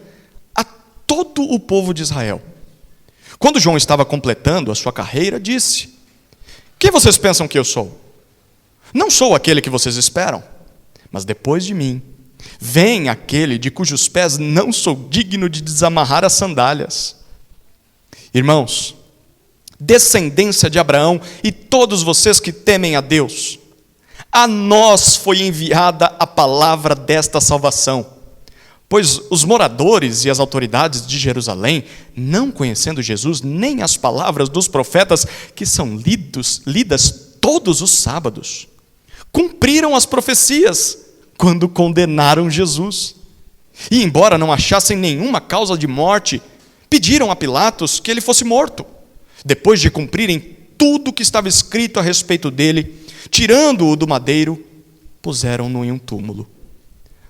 a todo o povo de Israel. Quando João estava completando a sua carreira, disse: quem vocês pensam que eu sou? Não sou aquele que vocês esperam, mas depois de mim, vem aquele de cujos pés não sou digno de desamarrar as sandálias. Irmãos, descendência de Abraão e todos vocês que temem a Deus, a nós foi enviada a palavra desta salvação. Pois os moradores e as autoridades de Jerusalém, não conhecendo Jesus, nem as palavras dos profetas que são lidas todos os sábados, cumpriram as profecias quando condenaram Jesus. E embora não achassem nenhuma causa de morte, pediram a Pilatos que ele fosse morto. Depois de cumprirem tudo que estava escrito a respeito dele, tirando-o do madeiro, puseram-no em um túmulo.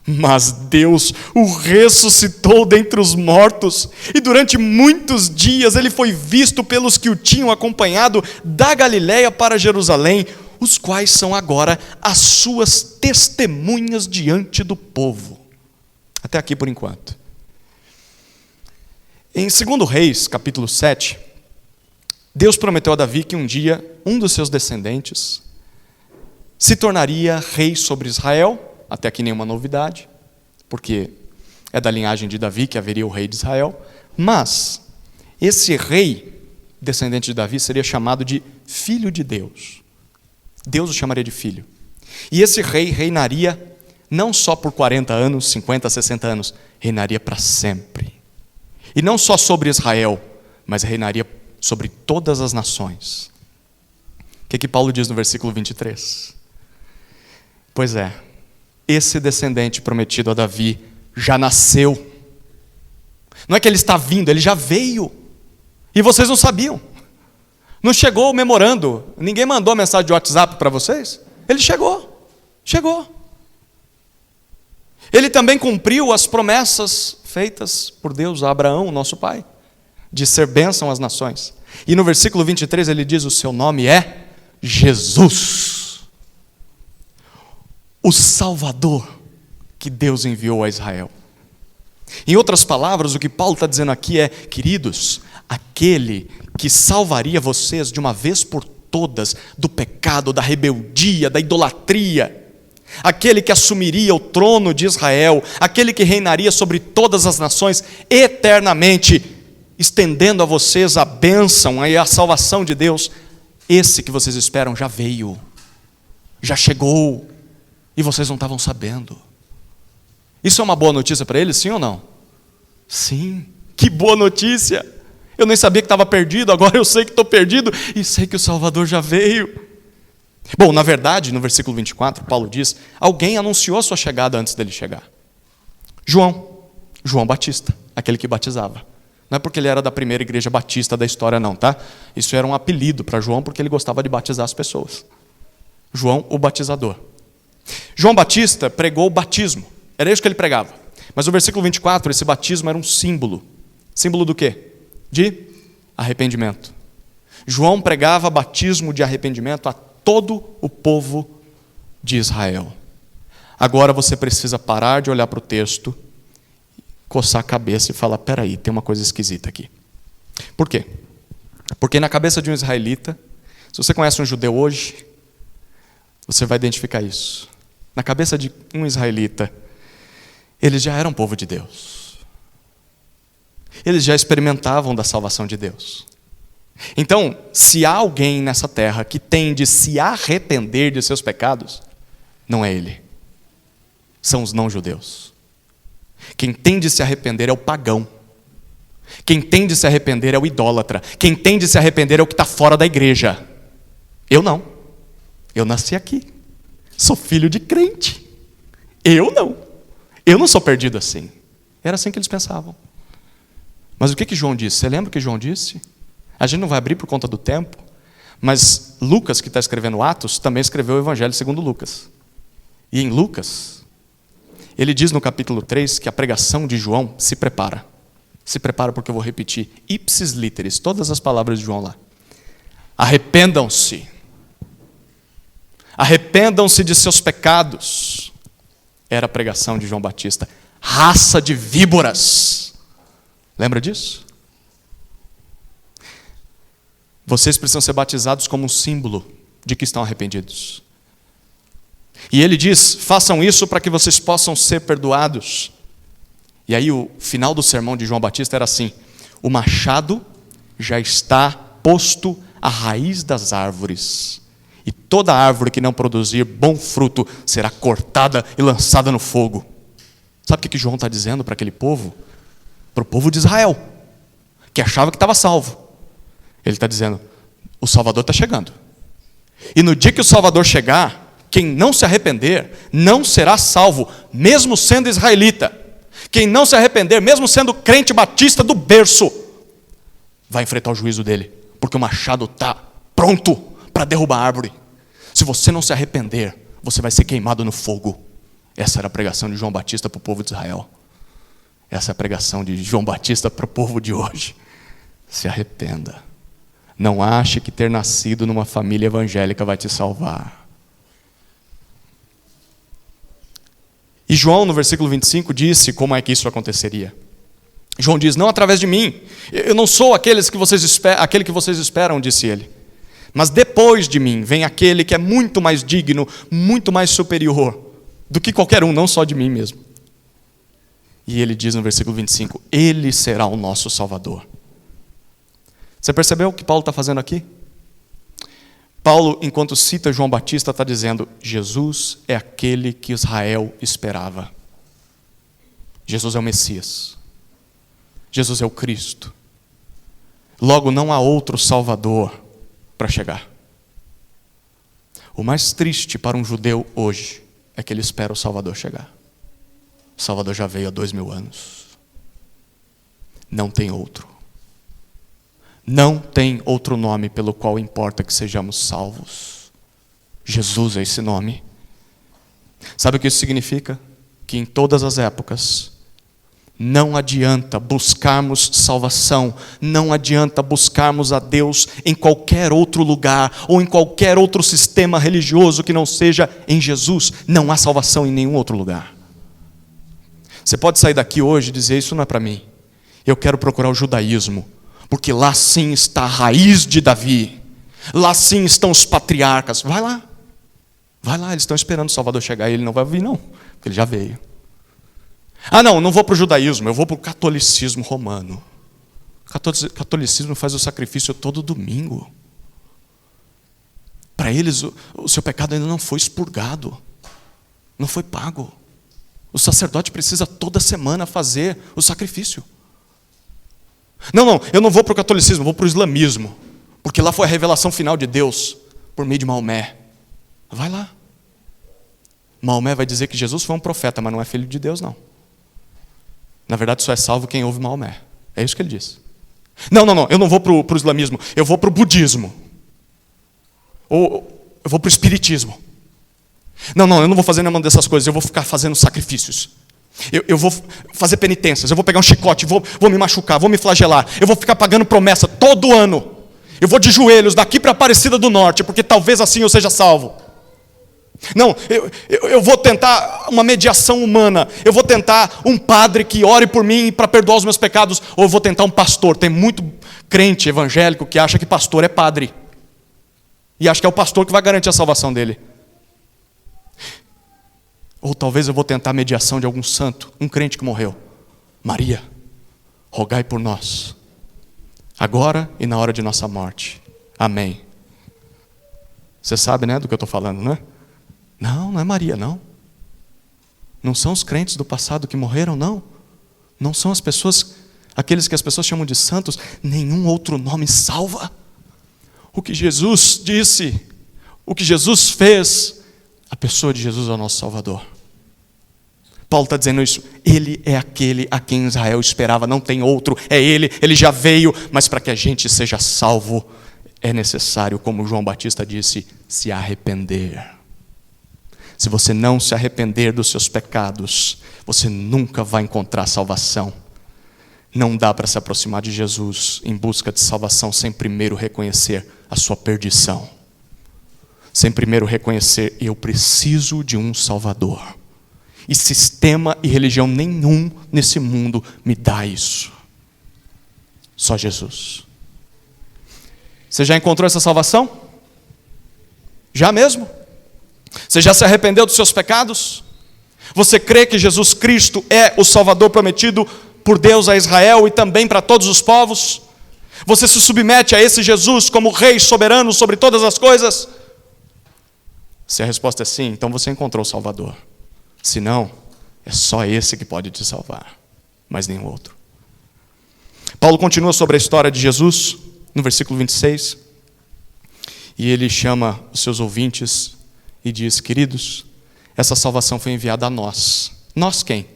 Mas Deus o ressuscitou dentre os mortos, e durante muitos dias ele foi visto pelos que o tinham acompanhado da Galiléia para Jerusalém, os quais são agora as suas testemunhas diante do povo. Até aqui por enquanto. Em 2 Reis, capítulo 7, Deus prometeu a Davi que um dia um dos seus descendentes se tornaria rei sobre Israel. Até aqui nenhuma novidade, porque é da linhagem de Davi que haveria o rei de Israel. Mas esse rei, descendente de Davi, seria chamado de filho de Deus. Deus o chamaria de filho. E esse rei reinaria não só por 40 anos, 50, 60 anos, reinaria para sempre. E não só sobre Israel, mas reinaria sobre todas as nações. O que Paulo diz no versículo 23? Pois é, esse descendente prometido a Davi já nasceu. Não é que ele está vindo, ele já veio. E vocês não sabiam. Não chegou o memorando. Ninguém mandou mensagem de WhatsApp para vocês. Ele chegou. Chegou. Ele também cumpriu as promessas feitas por Deus a Abraão, nosso pai, de ser bênção às nações. E no versículo 23 ele diz: o seu nome é Jesus, o Salvador que Deus enviou a Israel. Em outras palavras, o que Paulo está dizendo aqui é: queridos, aquele que salvaria vocês de uma vez por todas do pecado, da rebeldia, da idolatria, aquele que assumiria o trono de Israel, aquele que reinaria sobre todas as nações eternamente, estendendo a vocês a bênção e a salvação de Deus, esse que vocês esperam já veio, já chegou, e vocês não estavam sabendo. Isso é uma boa notícia para eles, sim ou não? Sim, que boa notícia! Eu nem sabia que estava perdido, agora eu sei que estou perdido, e sei que o Salvador já veio. Bom, na verdade, no versículo 24, Paulo diz, alguém anunciou a sua chegada antes dele chegar. João Batista, aquele que batizava. Não é porque ele era da primeira igreja batista da história não, tá? Isso era um apelido para João porque ele gostava de batizar as pessoas. João, o batizador. João Batista pregou o batismo. Era isso que ele pregava. Mas no versículo 24, esse batismo era um símbolo. Símbolo do quê? De arrependimento. João pregava batismo de arrependimento a todo o povo de Israel. Agora você precisa parar de olhar para o texto, coçar a cabeça e falar, peraí, tem uma coisa esquisita aqui. Por quê? Porque na cabeça de um israelita, se você conhece um judeu hoje, você vai identificar isso. Na cabeça de um israelita, eles já eram povo de Deus. Eles já experimentavam da salvação de Deus. Então, se há alguém nessa terra que tem de se arrepender de seus pecados, não é ele. São os não-judeus. Quem tem de se arrepender é o pagão. Quem tem de se arrepender é o idólatra. Quem tem de se arrepender é o que está fora da igreja. Eu não. Eu nasci aqui. Sou filho de crente. Eu não. Eu não sou perdido assim. Era assim que eles pensavam. Mas o que João disse? Você lembra o que João disse? A gente não vai abrir por conta do tempo, mas Lucas, que está escrevendo Atos, também escreveu o Evangelho segundo Lucas. E em Lucas, ele diz no capítulo 3 que a pregação de João se prepara. Se prepara porque eu vou repetir ipsis literis, todas as palavras de João lá. Arrependam-se. Arrependam-se de seus pecados. Era a pregação de João Batista. Raça de víboras. Lembra disso? Vocês precisam ser batizados como um símbolo de que estão arrependidos. E ele diz, façam isso para que vocês possam ser perdoados. E aí o final do sermão de João Batista era assim, o machado já está posto à raiz das árvores, e toda árvore que não produzir bom fruto será cortada e lançada no fogo. Sabe o que João está dizendo para aquele povo? Para o povo de Israel, que achava que estava salvo. Ele está dizendo, o Salvador está chegando. E no dia que o Salvador chegar, quem não se arrepender não será salvo, mesmo sendo israelita. Quem não se arrepender, mesmo sendo crente batista do berço, vai enfrentar o juízo dele, porque o machado está pronto para derrubar a árvore. Se você não se arrepender, você vai ser queimado no fogo. Essa era a pregação de João Batista para o povo de Israel. Essa é a pregação de João Batista para o povo de hoje. Se arrependa. Não ache que ter nascido numa família evangélica vai te salvar. E João, no versículo 25, disse como é que isso aconteceria. João diz, não através de mim. Eu não sou aquele que vocês esperam, disse ele. Mas depois de mim vem aquele que é muito mais digno, muito mais superior do que qualquer um, não só de mim mesmo. E ele diz no versículo 25, ele será o nosso Salvador. Você percebeu o que Paulo está fazendo aqui? Paulo, enquanto cita João Batista, está dizendo, Jesus é aquele que Israel esperava. Jesus é o Messias. Jesus é o Cristo. Logo, não há outro Salvador para chegar. O mais triste para um judeu hoje é que ele espera o Salvador chegar. O Salvador já veio há 2000 anos. Não tem outro. Não tem outro nome pelo qual importa que sejamos salvos. Jesus é esse nome. Sabe o que isso significa? Que em todas as épocas, não adianta buscarmos salvação, não adianta buscarmos a Deus em qualquer outro lugar, ou em qualquer outro sistema religioso que não seja em Jesus. Não há salvação em nenhum outro lugar. Você pode sair daqui hoje e dizer, isso não é para mim. Eu quero procurar o judaísmo. Porque lá sim está a raiz de Davi. Lá sim estão os patriarcas. Vai lá, eles estão esperando o Salvador chegar e ele não vai vir não, porque ele já veio. Ah não vou para o judaísmo, eu vou para o catolicismo romano. O catolicismo faz o sacrifício todo domingo. Para eles o seu pecado ainda não foi expurgado, não foi pago. O sacerdote precisa toda semana fazer o sacrifício. Não, eu não vou para o catolicismo, eu vou para o islamismo. Porque lá foi a revelação final de Deus, por meio de Maomé. Vai lá. Maomé vai dizer que Jesus foi um profeta, mas não é filho de Deus, não. Na verdade, só é salvo quem ouve Maomé. É isso que ele diz. Não, eu não vou para o islamismo, eu vou para o budismo. Ou eu vou para o espiritismo. Não, eu não vou fazer nenhuma dessas coisas, eu vou ficar fazendo sacrifícios. Eu vou fazer penitências, eu vou pegar um chicote, vou me machucar, vou me flagelar. Eu vou ficar pagando promessa todo ano. Eu vou de joelhos daqui para Aparecida do Norte, porque talvez assim eu seja salvo. Não, eu vou tentar uma mediação humana. Eu vou tentar um padre que ore por mim para perdoar os meus pecados. Ou eu vou tentar um pastor. Tem muito crente evangélico que acha que pastor é padre. E acha que é o pastor que vai garantir a salvação dele. Ou talvez eu vou tentar a mediação de algum santo. Um crente que morreu. Maria, rogai por nós, agora e na hora de nossa morte. Amém. Você sabe, né, do que eu estou falando, né? Não é Maria, não. Não são os crentes do passado que morreram, não. Não são as pessoas, aqueles que as pessoas chamam de santos. Nenhum outro nome salva. O que Jesus disse, o que Jesus fez, a pessoa de Jesus é o nosso Salvador. Paulo está dizendo isso. Ele é aquele a quem Israel esperava, não tem outro. É ele já veio, mas para que a gente seja salvo, é necessário, como João Batista disse, se arrepender. Se você não se arrepender dos seus pecados, você nunca vai encontrar salvação. Não dá para se aproximar de Jesus em busca de salvação sem primeiro reconhecer a sua perdição. Sem primeiro reconhecer, eu preciso de um Salvador. E sistema e religião nenhum nesse mundo me dá isso. Só Jesus. Você já encontrou essa salvação? Já mesmo? Você já se arrependeu dos seus pecados? Você crê que Jesus Cristo é o Salvador prometido por Deus a Israel e também para todos os povos? Você se submete a esse Jesus como Rei soberano sobre todas as coisas? Se a resposta é sim, então você encontrou o Salvador. Se não, é só esse que pode te salvar, mas nenhum outro. Paulo continua sobre a história de Jesus, no versículo 26, e ele chama os seus ouvintes e diz: queridos, essa salvação foi enviada a nós. Nós quem?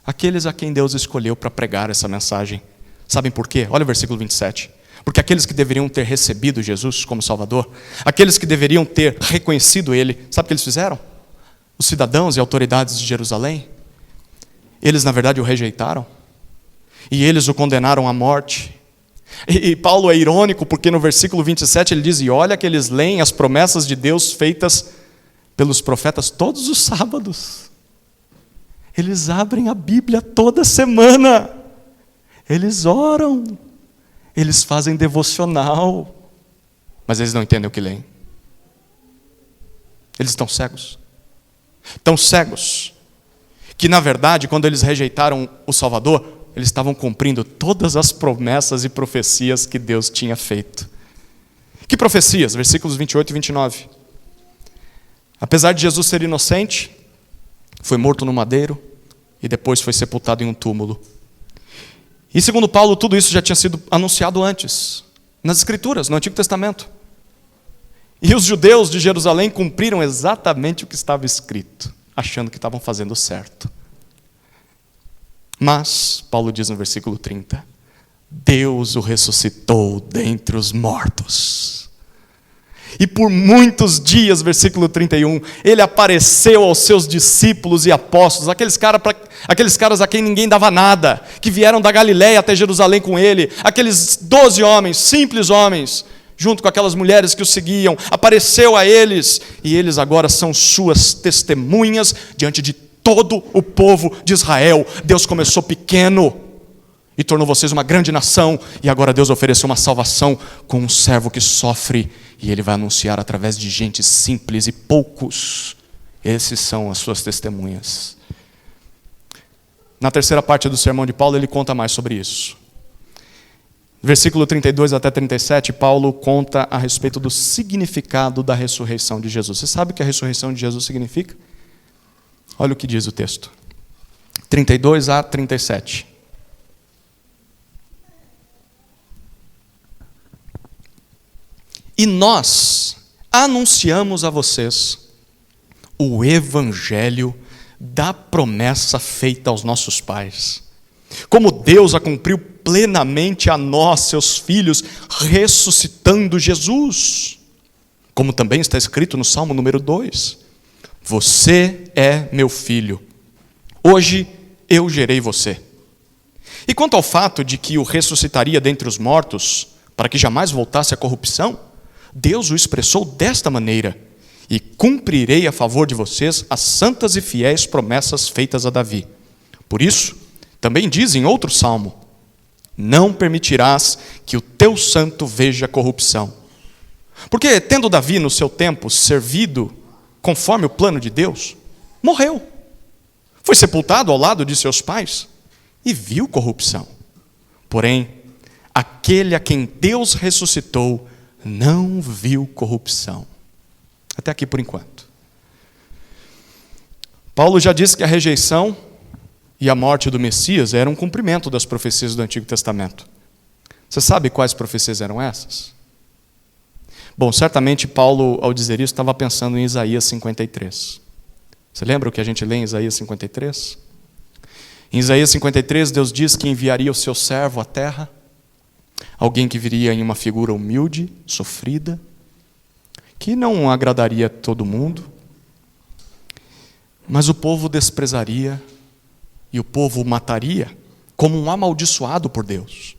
Aqueles a quem Deus escolheu para pregar essa mensagem. Sabem por quê? Olha o versículo 27. Porque aqueles que deveriam ter recebido Jesus como Salvador, aqueles que deveriam ter reconhecido Ele, sabe o que eles fizeram? Os cidadãos e autoridades de Jerusalém, eles na verdade o rejeitaram. E eles o condenaram à morte. E Paulo é irônico porque no versículo 27 ele diz: e olha que eles leem as promessas de Deus feitas pelos profetas todos os sábados. Eles abrem a Bíblia toda semana. Eles oram. Eles fazem devocional. Mas eles não entendem o que leem. Eles estão cegos. Tão cegos que, na verdade, quando eles rejeitaram o Salvador, eles estavam cumprindo todas as promessas e profecias que Deus tinha feito. Que profecias? Versículos 28 e 29. Apesar de Jesus ser inocente, foi morto no madeiro e depois foi sepultado em um túmulo. E segundo Paulo, tudo isso já tinha sido anunciado antes, nas Escrituras, no Antigo Testamento. E os judeus de Jerusalém cumpriram exatamente o que estava escrito, achando que estavam fazendo certo. Mas, Paulo diz no versículo 30, Deus o ressuscitou dentre os mortos. E por muitos dias, versículo 31, ele apareceu aos seus discípulos e apóstolos, aqueles caras a quem ninguém dava nada, que vieram da Galiléia até Jerusalém com ele, aqueles 12 homens, simples homens, junto com aquelas mulheres que o seguiam, apareceu a eles, e eles agora são suas testemunhas diante de todo o povo de Israel. Deus começou pequeno e tornou vocês uma grande nação, e agora Deus ofereceu uma salvação com um servo que sofre, e ele vai anunciar através de gente simples e poucos. Esses são as suas testemunhas. Na terceira parte do sermão de Paulo, ele conta mais sobre isso. Versículo 32 até 37, Paulo conta a respeito do significado da ressurreição de Jesus. Você sabe o que a ressurreição de Jesus significa? Olha o que diz o texto. 32 a 37. E nós anunciamos a vocês o evangelho da promessa feita aos nossos pais. Como Deus a cumpriu plenamente a nós, seus filhos, ressuscitando Jesus. Como também está escrito no Salmo número 2. Você é meu filho. Hoje eu gerei você. E quanto ao fato de que o ressuscitaria dentre os mortos, para que jamais voltasse à corrupção, Deus o expressou desta maneira: e cumprirei a favor de vocês as santas e fiéis promessas feitas a Davi. Por isso, também diz em outro salmo: não permitirás que o teu santo veja corrupção. Porque, tendo Davi no seu tempo servido conforme o plano de Deus, morreu. Foi sepultado ao lado de seus pais e viu corrupção. Porém, aquele a quem Deus ressuscitou não viu corrupção. Até aqui por enquanto. Paulo já disse que a rejeição e a morte do Messias eram um cumprimento das profecias do Antigo Testamento. Você sabe quais profecias eram essas? Bom, certamente Paulo, ao dizer isso, estava pensando em Isaías 53. Você lembra o que a gente lê em Isaías 53? Em Isaías 53, Deus diz que enviaria o seu servo à terra, alguém que viria em uma figura humilde, sofrida, que não agradaria a todo mundo, mas o povo desprezaria e o povo o mataria como um amaldiçoado por Deus.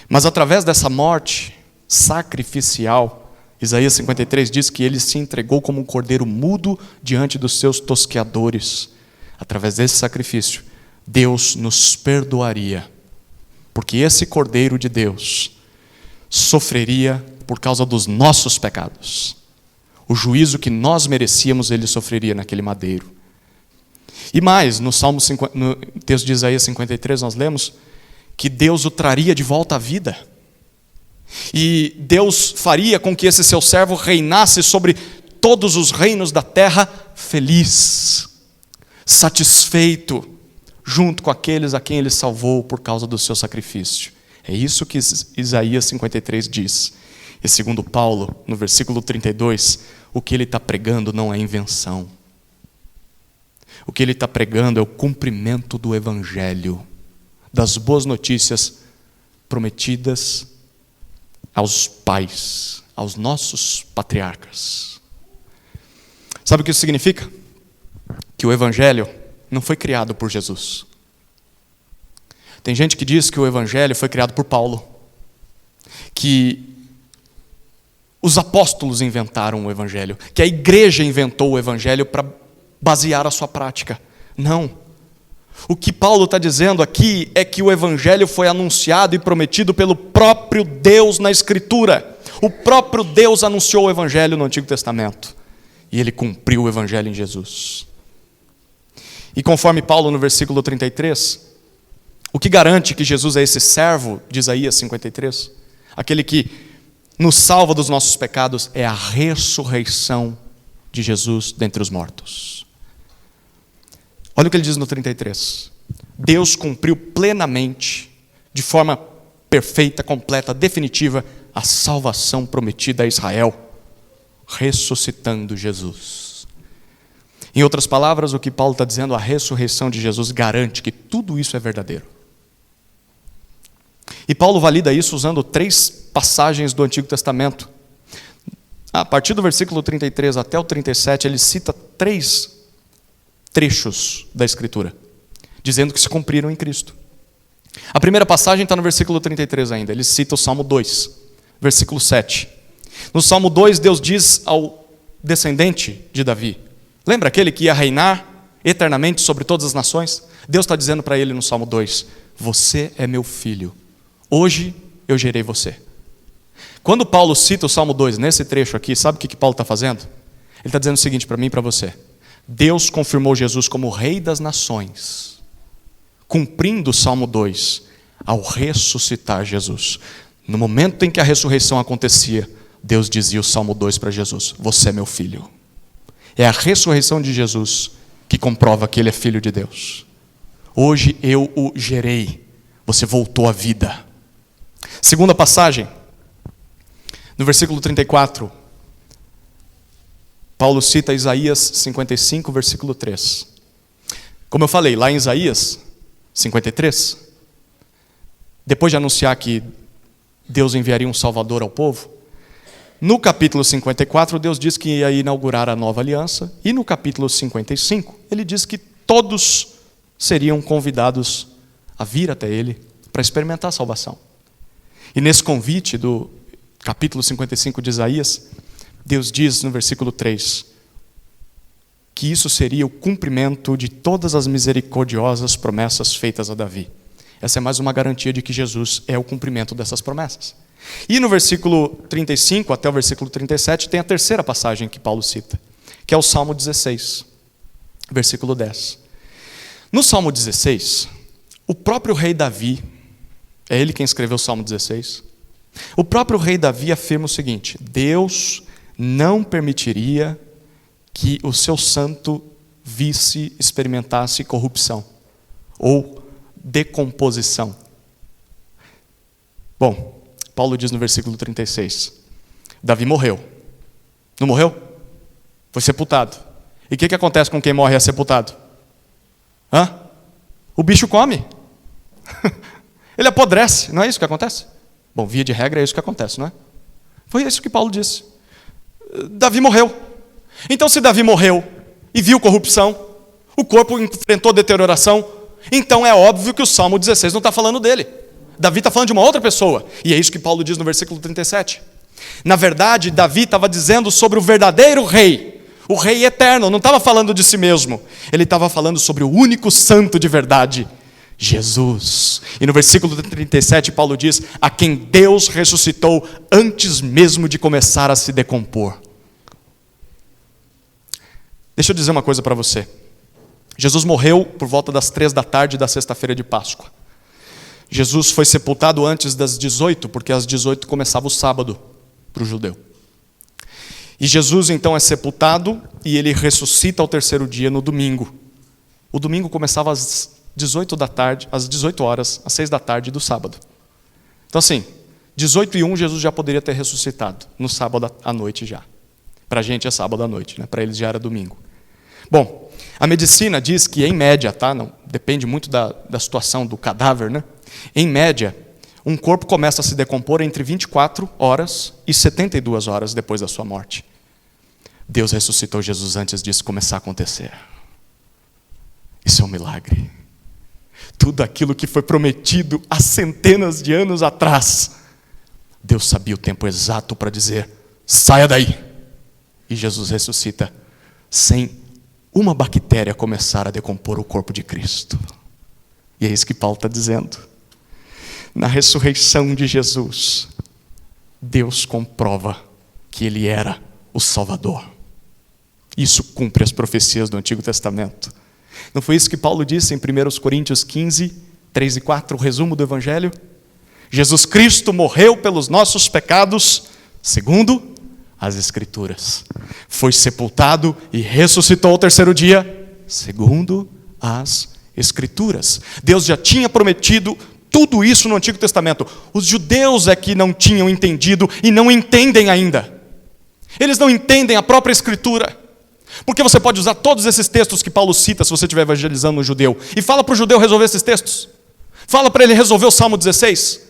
Mas através dessa morte sacrificial, Isaías 53 diz que ele se entregou como um cordeiro mudo diante dos seus tosqueadores. Através desse sacrifício, Deus nos perdoaria, porque esse cordeiro de Deus sofreria por causa dos nossos pecados. O juízo que nós merecíamos, ele sofreria naquele madeiro. E mais, no texto de Isaías 53, nós lemos que Deus o traria de volta à vida. E Deus faria com que esse seu servo reinasse sobre todos os reinos da terra feliz, satisfeito, junto com aqueles a quem ele salvou por causa do seu sacrifício. É isso que Isaías 53 diz. E segundo Paulo, no versículo 32, o que ele está pregando não é invenção. O que ele está pregando é o cumprimento do Evangelho, das boas notícias prometidas aos pais, aos nossos patriarcas. Sabe o que isso significa? Que o Evangelho não foi criado por Jesus. Tem gente que diz que o Evangelho foi criado por Paulo, que os apóstolos inventaram o Evangelho, que a igreja inventou o Evangelho para basear a sua prática. Não. O que Paulo está dizendo aqui é que o Evangelho foi anunciado e prometido pelo próprio Deus na Escritura. O próprio Deus anunciou o Evangelho no Antigo Testamento. E ele cumpriu o Evangelho em Jesus. E conforme Paulo no versículo 33, o que garante que Jesus é esse servo de Isaías 53? Aquele que nos salva dos nossos pecados é a ressurreição de Jesus dentre os mortos. Olha o que ele diz no 33. Deus cumpriu plenamente, de forma perfeita, completa, definitiva, a salvação prometida a Israel, ressuscitando Jesus. Em outras palavras, o que Paulo está dizendo, a ressurreição de Jesus garante que tudo isso é verdadeiro. E Paulo valida isso usando 3 passagens do Antigo Testamento. A partir do versículo 33 até o 37, ele cita 3 trechos da Escritura, dizendo que se cumpriram em Cristo. A primeira passagem está no versículo 33 ainda, ele cita o Salmo 2, versículo 7. No Salmo 2, Deus diz ao descendente de Davi, lembra aquele que ia reinar eternamente sobre todas as nações? Deus está dizendo para ele no Salmo 2, você é meu filho, hoje eu gerei você. Quando Paulo cita o Salmo 2, nesse trecho aqui, sabe o que Paulo está fazendo? Ele está dizendo o seguinte para mim e para você. Deus confirmou Jesus como Rei das Nações, cumprindo o Salmo 2, ao ressuscitar Jesus. No momento em que a ressurreição acontecia, Deus dizia o Salmo 2 para Jesus, você é meu filho. É a ressurreição de Jesus que comprova que ele é filho de Deus. Hoje eu o gerei, você voltou à vida. Segunda passagem, no versículo 34, Paulo cita Isaías 55, versículo 3. Como eu falei, lá em Isaías 53, depois de anunciar que Deus enviaria um Salvador ao povo, no capítulo 54, Deus diz que ia inaugurar a nova aliança, e no capítulo 55, ele diz que todos seriam convidados a vir até ele para experimentar a salvação. E nesse convite do capítulo 55 de Isaías, Deus diz no versículo 3, que isso seria o cumprimento de todas as misericordiosas promessas feitas a Davi. Essa é mais uma garantia de que Jesus é o cumprimento dessas promessas. E no versículo 35 até o versículo 37 tem a terceira passagem que Paulo cita, que é o Salmo 16, versículo 10. No Salmo 16, o próprio rei Davi, é ele quem escreveu o Salmo 16, o próprio rei Davi afirma o seguinte: Deus não permitiria que o seu santo experimentasse corrupção ou decomposição. Bom, Paulo diz no versículo 36, Davi morreu. Não morreu? Foi sepultado. E o que acontece com quem morre e é sepultado? O bicho come. Ele apodrece, não é isso que acontece? Bom, via de regra é isso que acontece, não é? Foi isso que Paulo disse. Davi morreu. Então, se Davi morreu e viu corrupção, o corpo enfrentou deterioração, então é óbvio que o Salmo 16 não está falando dele. Davi está falando de uma outra pessoa. E é isso que Paulo diz no versículo 37. Na verdade, Davi estava dizendo sobre o verdadeiro rei, o rei eterno, não estava falando de si mesmo. Ele estava falando sobre o único santo de verdade, Jesus. E no versículo 37, Paulo diz, a quem Deus ressuscitou antes mesmo de começar a se decompor. Deixa eu dizer uma coisa para você. Jesus morreu por volta das 3 da tarde da sexta-feira de Páscoa. Jesus foi sepultado antes das 18, porque às 18 começava o sábado para o judeu. E Jesus então é sepultado e ele ressuscita ao terceiro dia no domingo. O domingo começava às 18 da tarde, às 18 horas, às 6 da tarde do sábado. Então assim, 18:01 Jesus já poderia ter ressuscitado, no sábado à noite já. Para a gente é sábado à noite, né? Para eles já era domingo. Bom, a medicina diz que em média, tá? Não, depende muito da situação do cadáver, né? Em média, um corpo começa a se decompor entre 24 horas e 72 horas depois da sua morte. Deus ressuscitou Jesus antes disso começar a acontecer. Isso é um milagre. Tudo aquilo que foi prometido há centenas de anos atrás, Deus sabia o tempo exato para dizer, saia daí. E Jesus ressuscita sem uma bactéria começar a decompor o corpo de Cristo. E é isso que Paulo está dizendo. Na ressurreição de Jesus, Deus comprova que Ele era o Salvador. Isso cumpre as profecias do Antigo Testamento. Não foi isso que Paulo disse em 1 Coríntios 15, 3 e 4, o resumo do Evangelho? Jesus Cristo morreu pelos nossos pecados, segundo as Escrituras. Foi sepultado e ressuscitou ao terceiro dia, segundo as Escrituras. Deus já tinha prometido tudo isso no Antigo Testamento. Os judeus é que não tinham entendido e não entendem ainda. Eles não entendem a própria Escritura. Porque você pode usar todos esses textos que Paulo cita se você estiver evangelizando um judeu. E fala para o judeu resolver esses textos. Fala para ele resolver o Salmo 16.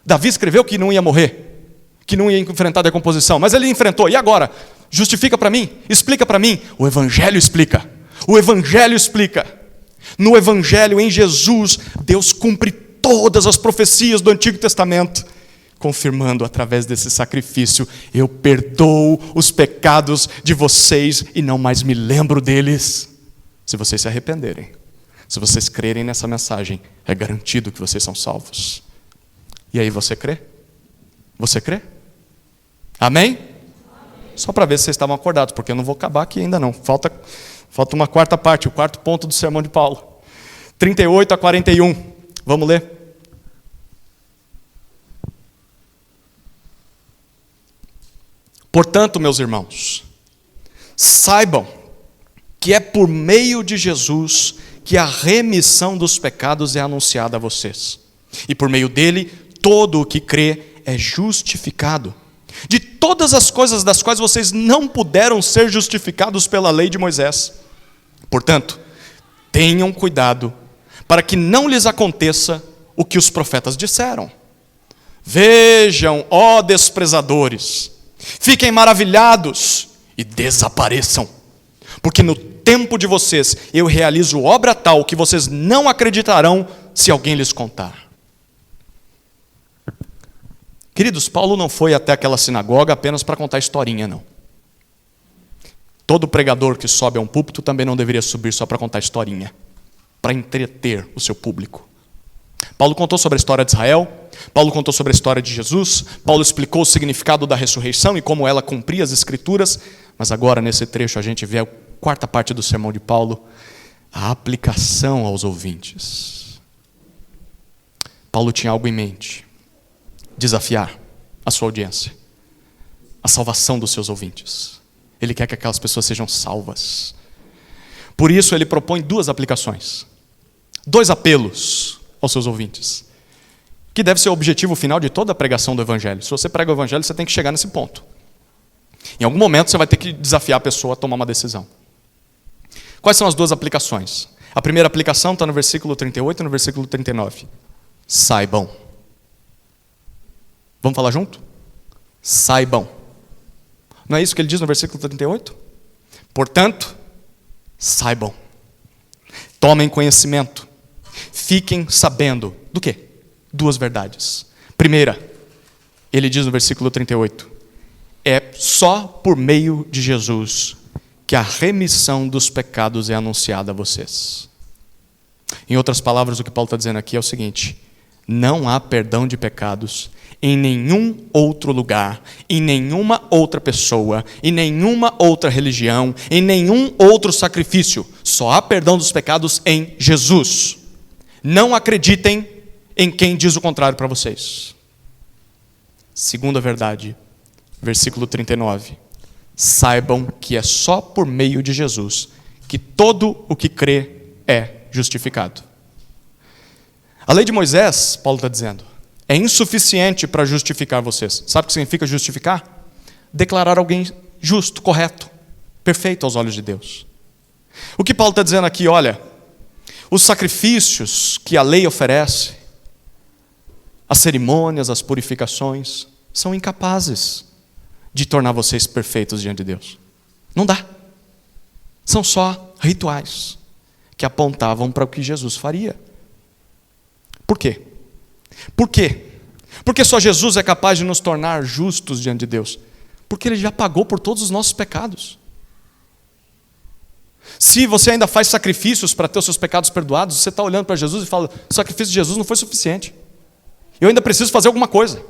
Davi escreveu que não ia morrer, que não ia enfrentar a decomposição. Mas ele enfrentou. E agora? Justifica para mim? Explica para mim? O Evangelho explica. O Evangelho explica. No Evangelho, em Jesus, Deus cumpre todas as profecias do Antigo Testamento, confirmando através desse sacrifício, eu perdoo os pecados de vocês e não mais me lembro deles. Se vocês se arrependerem, se vocês crerem nessa mensagem, é garantido que vocês são salvos. E aí você crê? Você crê? Amém? Só para ver se vocês estavam acordados, porque eu não vou acabar aqui ainda não. Falta uma quarta parte, o quarto ponto do sermão de Paulo. 38 a 41. Vamos ler? Portanto, meus irmãos, saibam que é por meio de Jesus que a remissão dos pecados é anunciada a vocês. E por meio dele, todo o que crê é justificado. de todas as coisas das quais vocês não puderam ser justificados pela lei de Moisés. Portanto, tenham cuidado para que não lhes aconteça o que os profetas disseram. Vejam, ó desprezadores, fiquem maravilhados e desapareçam, porque no tempo de vocês eu realizo obra tal que vocês não acreditarão se alguém lhes contar. Queridos, Paulo não foi até aquela sinagoga apenas para contar historinha, não. Todo pregador que sobe a um púlpito também não deveria subir só para contar historinha, para entreter o seu público. Paulo contou sobre a história de Israel, Paulo contou sobre a história de Jesus, Paulo explicou o significado da ressurreição e como ela cumpria as Escrituras, mas agora nesse trecho a gente vê a quarta parte do sermão de Paulo, a aplicação aos ouvintes. Paulo tinha algo em mente: desafiar a sua audiência, a salvação dos seus ouvintes. Ele quer que aquelas pessoas sejam salvas. Por isso ele propõe duas aplicações, dois apelos aos seus ouvintes, que deve ser o objetivo final de toda a pregação do Evangelho. Se você prega o Evangelho, você tem que chegar nesse ponto. Em algum momento você vai ter que desafiar a pessoa a tomar uma decisão. Quais são as duas aplicações? A primeira aplicação está no versículo 38 e no versículo 39. Saibam. Vamos falar junto? Saibam. Não é isso que ele diz no versículo 38? Portanto, saibam. Tomem conhecimento. Fiquem sabendo do quê? Duas verdades. Primeira, ele diz no versículo 38, é só por meio de Jesus que a remissão dos pecados é anunciada a vocês. Em outras palavras, o que Paulo está dizendo aqui é o seguinte: não há perdão de pecados em nenhum outro lugar, em nenhuma outra pessoa, em nenhuma outra religião, em nenhum outro sacrifício. Só há perdão dos pecados em Jesus. Não acreditem em quem diz o contrário para vocês. Segunda verdade, versículo 39. Saibam que é só por meio de Jesus que todo o que crê é justificado. A lei de Moisés, Paulo está dizendo, é insuficiente para justificar vocês. Sabe o que significa justificar? Declarar alguém justo, correto, perfeito aos olhos de Deus. O que Paulo está dizendo aqui, olha, os sacrifícios que a lei oferece, as cerimônias, as purificações, são incapazes de tornar vocês perfeitos diante de Deus. Não dá. São só rituais que apontavam para o que Jesus faria. Por quê? Por quê? Porque só Jesus é capaz de nos tornar justos diante de Deus. Porque Ele já pagou por todos os nossos pecados. Se você ainda faz sacrifícios para ter os seus pecados perdoados, você está olhando para Jesus e fala, o sacrifício de Jesus não foi suficiente. Eu ainda preciso fazer alguma coisa.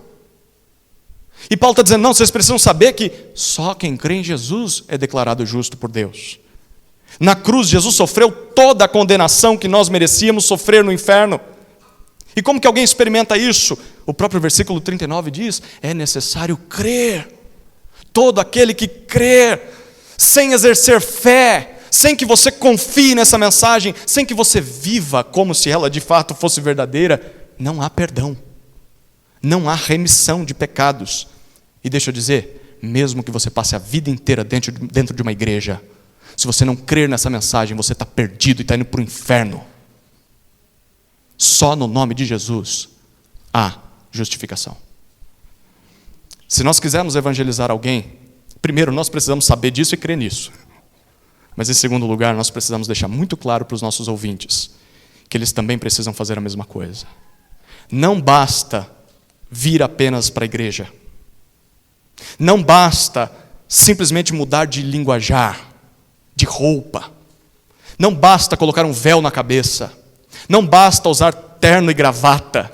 E Paulo está dizendo, não, vocês precisam saber que só quem crê em Jesus é declarado justo por Deus. Na cruz, Jesus sofreu toda a condenação que nós merecíamos sofrer no inferno. E como que alguém experimenta isso? O próprio versículo 39 diz, é necessário crer. Todo aquele que crer, sem exercer fé, sem que você confie nessa mensagem, sem que você viva como se ela de fato fosse verdadeira, não há perdão. Não há remissão de pecados. E deixa eu dizer, mesmo que você passe a vida inteira dentro de uma igreja, se você não crer nessa mensagem, você está perdido e está indo para o inferno. Só no nome de Jesus há justificação. Se nós quisermos evangelizar alguém, primeiro nós precisamos saber disso e crer nisso. Mas em segundo lugar, nós precisamos deixar muito claro para os nossos ouvintes que eles também precisam fazer a mesma coisa. Não basta vir apenas para a igreja. Não basta simplesmente mudar de linguajar, de roupa. Não basta colocar um véu na cabeça. Não basta usar terno e gravata.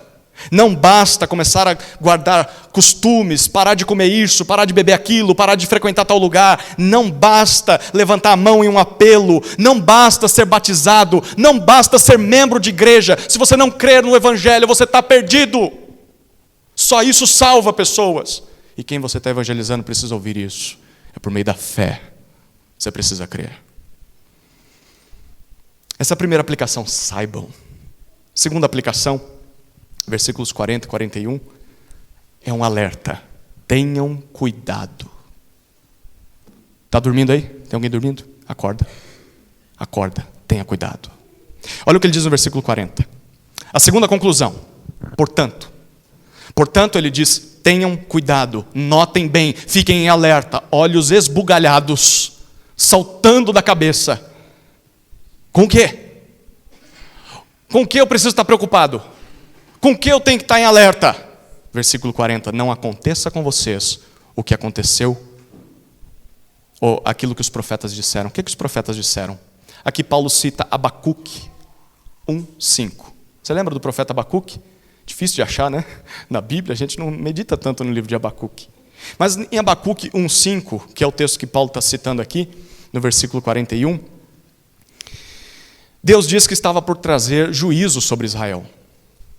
Não basta começar a guardar costumes, parar de comer isso, parar de beber aquilo, parar de frequentar tal lugar. Não basta levantar a mão em um apelo. Não basta ser batizado. Não basta ser membro de igreja. Se você não crer no Evangelho, você está perdido. Só isso salva pessoas. E quem você está evangelizando precisa ouvir isso. É por meio da fé. Você precisa crer. Essa é a primeira aplicação, saibam. Segunda aplicação, versículos 40 e 41, é um alerta. tenham cuidado. Está dormindo aí? Tem alguém dormindo? Acorda. Acorda, tenha cuidado. Olha o que ele diz no versículo 40. A segunda conclusão. Portanto, ele diz, tenham cuidado, notem bem, fiquem em alerta, olhos esbugalhados, saltando da cabeça. Com o quê? Com o que eu preciso estar preocupado? Com o que eu tenho que estar em alerta? Versículo 40, não aconteça com vocês o que aconteceu, ou aquilo que os profetas disseram. O que os profetas disseram? Aqui Paulo cita Abacuque 1:5. Você lembra do profeta Abacuque? Difícil de achar, né? Na Bíblia a gente não medita tanto no livro de Abacuque. Mas em Abacuque 1:5, que é o texto que Paulo está citando aqui, no versículo 41, Deus diz que estava por trazer juízo sobre Israel.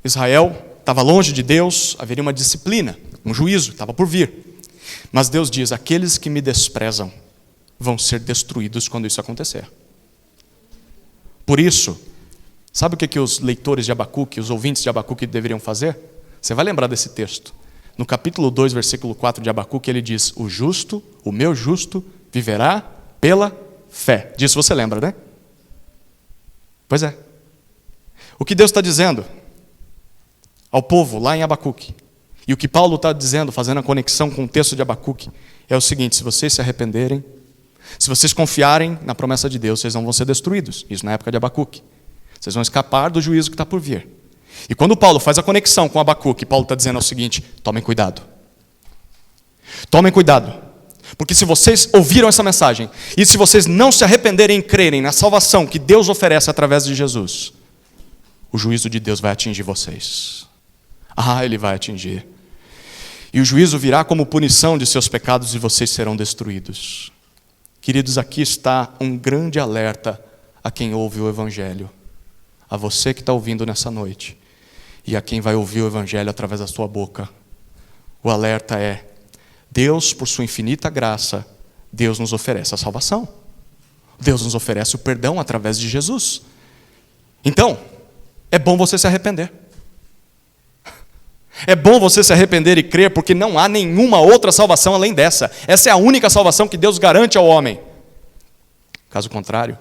Israel estava longe de Deus, haveria uma disciplina, um juízo, estava por vir. Mas Deus diz, aqueles que me desprezam vão ser destruídos quando isso acontecer. Por isso, sabe o que os leitores de Abacuque, os ouvintes de Abacuque deveriam fazer? Você vai lembrar desse texto. No capítulo 2, versículo 4 de Abacuque, ele diz, o justo, o meu justo, viverá pela fé. Disso você lembra, né? Pois é. O que Deus está dizendo ao povo lá em Abacuque, e o que Paulo está dizendo, fazendo a conexão com o texto de Abacuque, é o seguinte, se vocês se arrependerem, se vocês confiarem na promessa de Deus, vocês não vão ser destruídos. Isso na época de Abacuque. Vocês vão escapar do juízo que está por vir. E quando Paulo faz a conexão com Abacuque, Paulo está dizendo o seguinte, tomem cuidado. Tomem cuidado. Porque se vocês ouviram essa mensagem, e se vocês não se arrependerem e crerem na salvação que Deus oferece através de Jesus, o juízo de Deus vai atingir vocês. Ele vai atingir. E o juízo virá como punição de seus pecados e vocês serão destruídos. Queridos, aqui está um grande alerta a quem ouve o Evangelho. A você que está ouvindo nessa noite. E a quem vai ouvir o Evangelho através da sua boca. O alerta é, Deus, por sua infinita graça, Deus nos oferece a salvação. Deus nos oferece o perdão através de Jesus. Então, é bom você se arrepender. É bom você se arrepender e crer, porque não há nenhuma outra salvação além dessa. Essa é a única salvação que Deus garante ao homem. Caso contrário,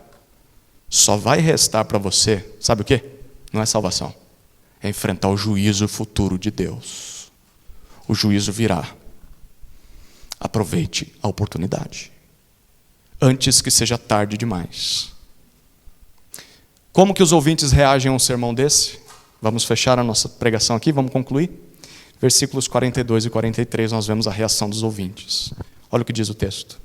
só vai restar para você, sabe o quê? Não é salvação. É enfrentar o juízo futuro de Deus. O juízo virá. Aproveite a oportunidade. Antes que seja tarde demais. Como que os ouvintes reagem a um sermão desse? Vamos fechar a nossa pregação aqui, vamos concluir. Versículos 42 e 43, nós vemos a reação dos ouvintes. Olha o que diz o texto.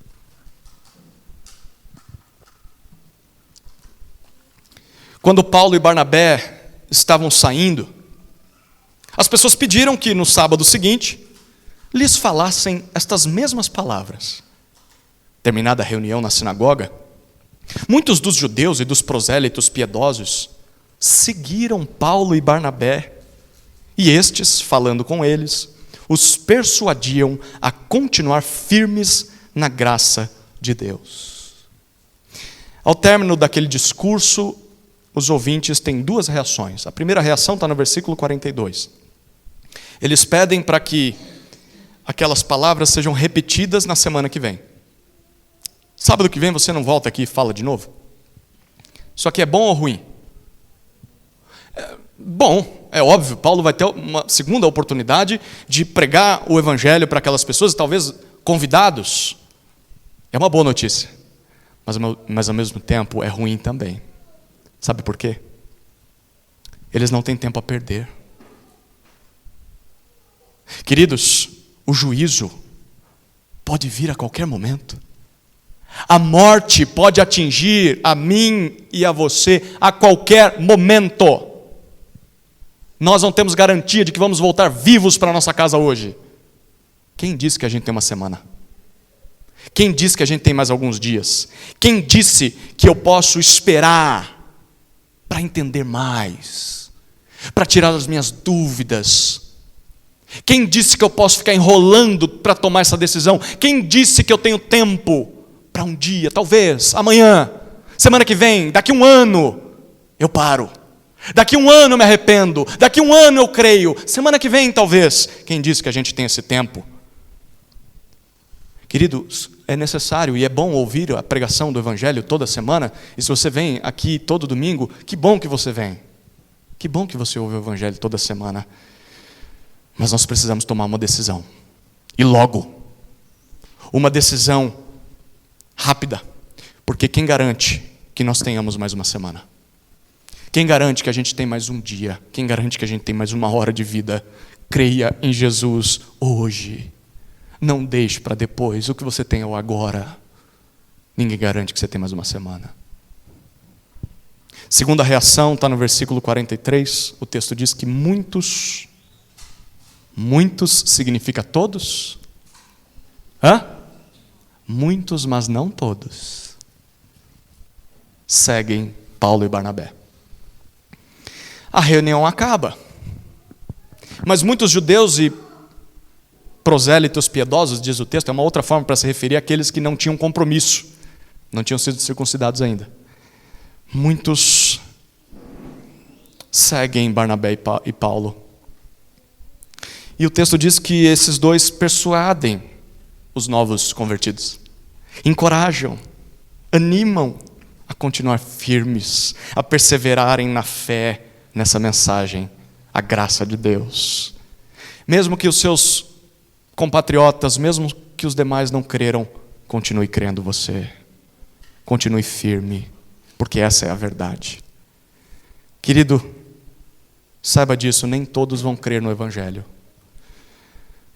Quando Paulo e Barnabé estavam saindo, as pessoas pediram que no sábado seguinte lhes falassem estas mesmas palavras. Terminada a reunião na sinagoga, muitos dos judeus e dos prosélitos piedosos seguiram Paulo e Barnabé, e estes, falando com eles, os persuadiam a continuar firmes na graça de Deus. Ao término daquele discurso, os ouvintes têm duas reações. A primeira reação está no versículo 42. Eles pedem para que aquelas palavras sejam repetidas na semana que vem. Sábado que vem você não volta aqui e fala de novo? Isso aqui é bom ou ruim? Bom, é óbvio, Paulo vai ter uma segunda oportunidade de pregar o evangelho para aquelas pessoas, talvez convidados. É uma boa notícia, mas ao mesmo tempo é ruim também. Sabe por quê? Eles não têm tempo a perder. Queridos, o juízo pode vir a qualquer momento. A morte pode atingir a mim e a você a qualquer momento. Nós não temos garantia de que vamos voltar vivos para a nossa casa hoje. Quem disse que a gente tem uma semana? Quem disse que a gente tem mais alguns dias? Quem disse que eu posso esperar para entender mais? Para tirar as minhas dúvidas? Quem disse que eu posso ficar enrolando para tomar essa decisão? Quem disse que eu tenho tempo para um dia, talvez, amanhã, semana que vem, daqui um ano, eu paro. Daqui um ano eu me arrependo. Daqui um ano eu creio. Semana que vem, talvez. Quem disse que a gente tem esse tempo? Queridos, é necessário e é bom ouvir a pregação do Evangelho toda semana. E se você vem aqui todo domingo, que bom que você vem. Que bom que você ouve o Evangelho toda semana. Mas nós precisamos tomar uma decisão. E logo. Uma decisão rápida. Porque quem garante que nós tenhamos mais uma semana? Quem garante que a gente tem mais um dia? Quem garante que a gente tem mais uma hora de vida? Creia em Jesus hoje. Não deixe para depois o que você tem agora. Ninguém garante que você tem mais uma semana. Segunda reação está no versículo 43. O texto diz que muitos significa todos? Muitos, mas não todos, seguem Paulo e Barnabé. A reunião acaba. Mas muitos judeus e prosélitos piedosos, diz o texto, é uma outra forma para se referir àqueles que não tinham compromisso, não tinham sido circuncidados ainda. Muitos seguem Barnabé e Paulo. E o texto diz que esses dois persuadem os novos convertidos, encorajam, animam a continuar firmes, a perseverarem na fé, nessa mensagem, a graça de Deus. Mesmo que os seus compatriotas, mesmo que os demais não creram, continue crendo você. Continue firme, porque essa é a verdade. Querido, saiba disso, nem todos vão crer no Evangelho.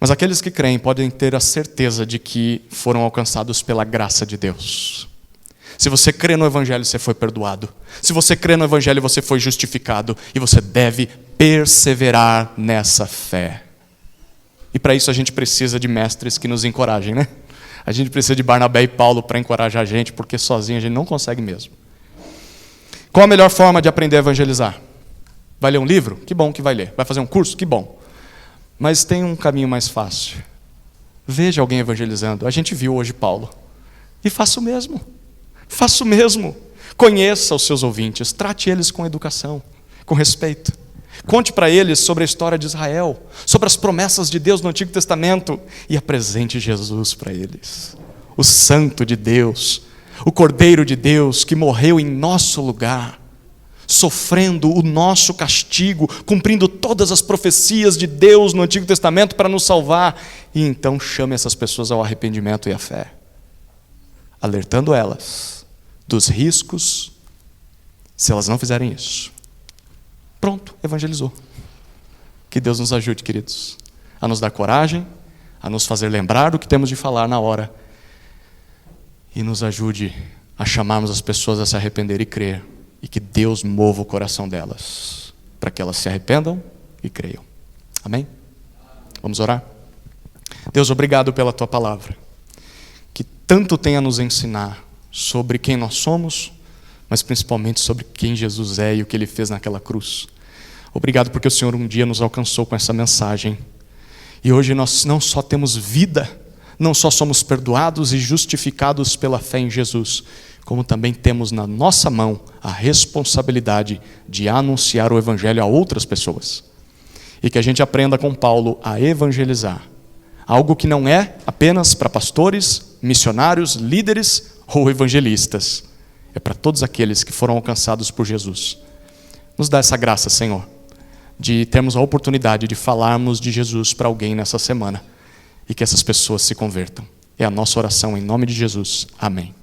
Mas aqueles que creem podem ter a certeza de que foram alcançados pela graça de Deus. Se você crê no Evangelho, você foi perdoado. Se você crê no Evangelho, você foi justificado. E você deve perseverar nessa fé. E para isso a gente precisa de mestres que nos encorajem, né? A gente precisa de Barnabé e Paulo para encorajar a gente, porque sozinho a gente não consegue mesmo. Qual a melhor forma de aprender a evangelizar? Vai ler um livro? Que bom que vai ler. Vai fazer um curso? Que bom. Mas tem um caminho mais fácil. Veja alguém evangelizando. A gente viu hoje Paulo. E faça o mesmo. Faça o mesmo. Conheça os seus ouvintes. Trate eles com educação, com respeito. Conte para eles sobre a história de Israel, sobre as promessas de Deus no Antigo Testamento e apresente Jesus para eles. O Santo de Deus, o Cordeiro de Deus que morreu em nosso lugar, sofrendo o nosso castigo, cumprindo todas as profecias de Deus no Antigo Testamento para nos salvar. E então chame essas pessoas ao arrependimento e à fé, alertando elas dos riscos se elas não fizerem isso. Pronto, evangelizou. Que Deus nos ajude, queridos, a nos dar coragem, a nos fazer lembrar do que temos de falar na hora e nos ajude a chamarmos as pessoas a se arrepender e crer e que Deus mova o coração delas para que elas se arrependam e creiam. Amém? Vamos orar? Deus, obrigado pela Tua palavra, que tanto tem a nos ensinar sobre quem nós somos, mas principalmente sobre quem Jesus é e o que Ele fez naquela cruz. Obrigado porque o Senhor um dia nos alcançou com essa mensagem. E hoje nós não só temos vida, não só somos perdoados e justificados pela fé em Jesus, como também temos na nossa mão a responsabilidade de anunciar o Evangelho a outras pessoas. E que a gente aprenda com Paulo a evangelizar. Algo que não é apenas para pastores, missionários, líderes ou evangelistas. É para todos aqueles que foram alcançados por Jesus. Nos dá essa graça, Senhor, de termos a oportunidade de falarmos de Jesus para alguém nessa semana e que essas pessoas se convertam. É a nossa oração em nome de Jesus. Amém.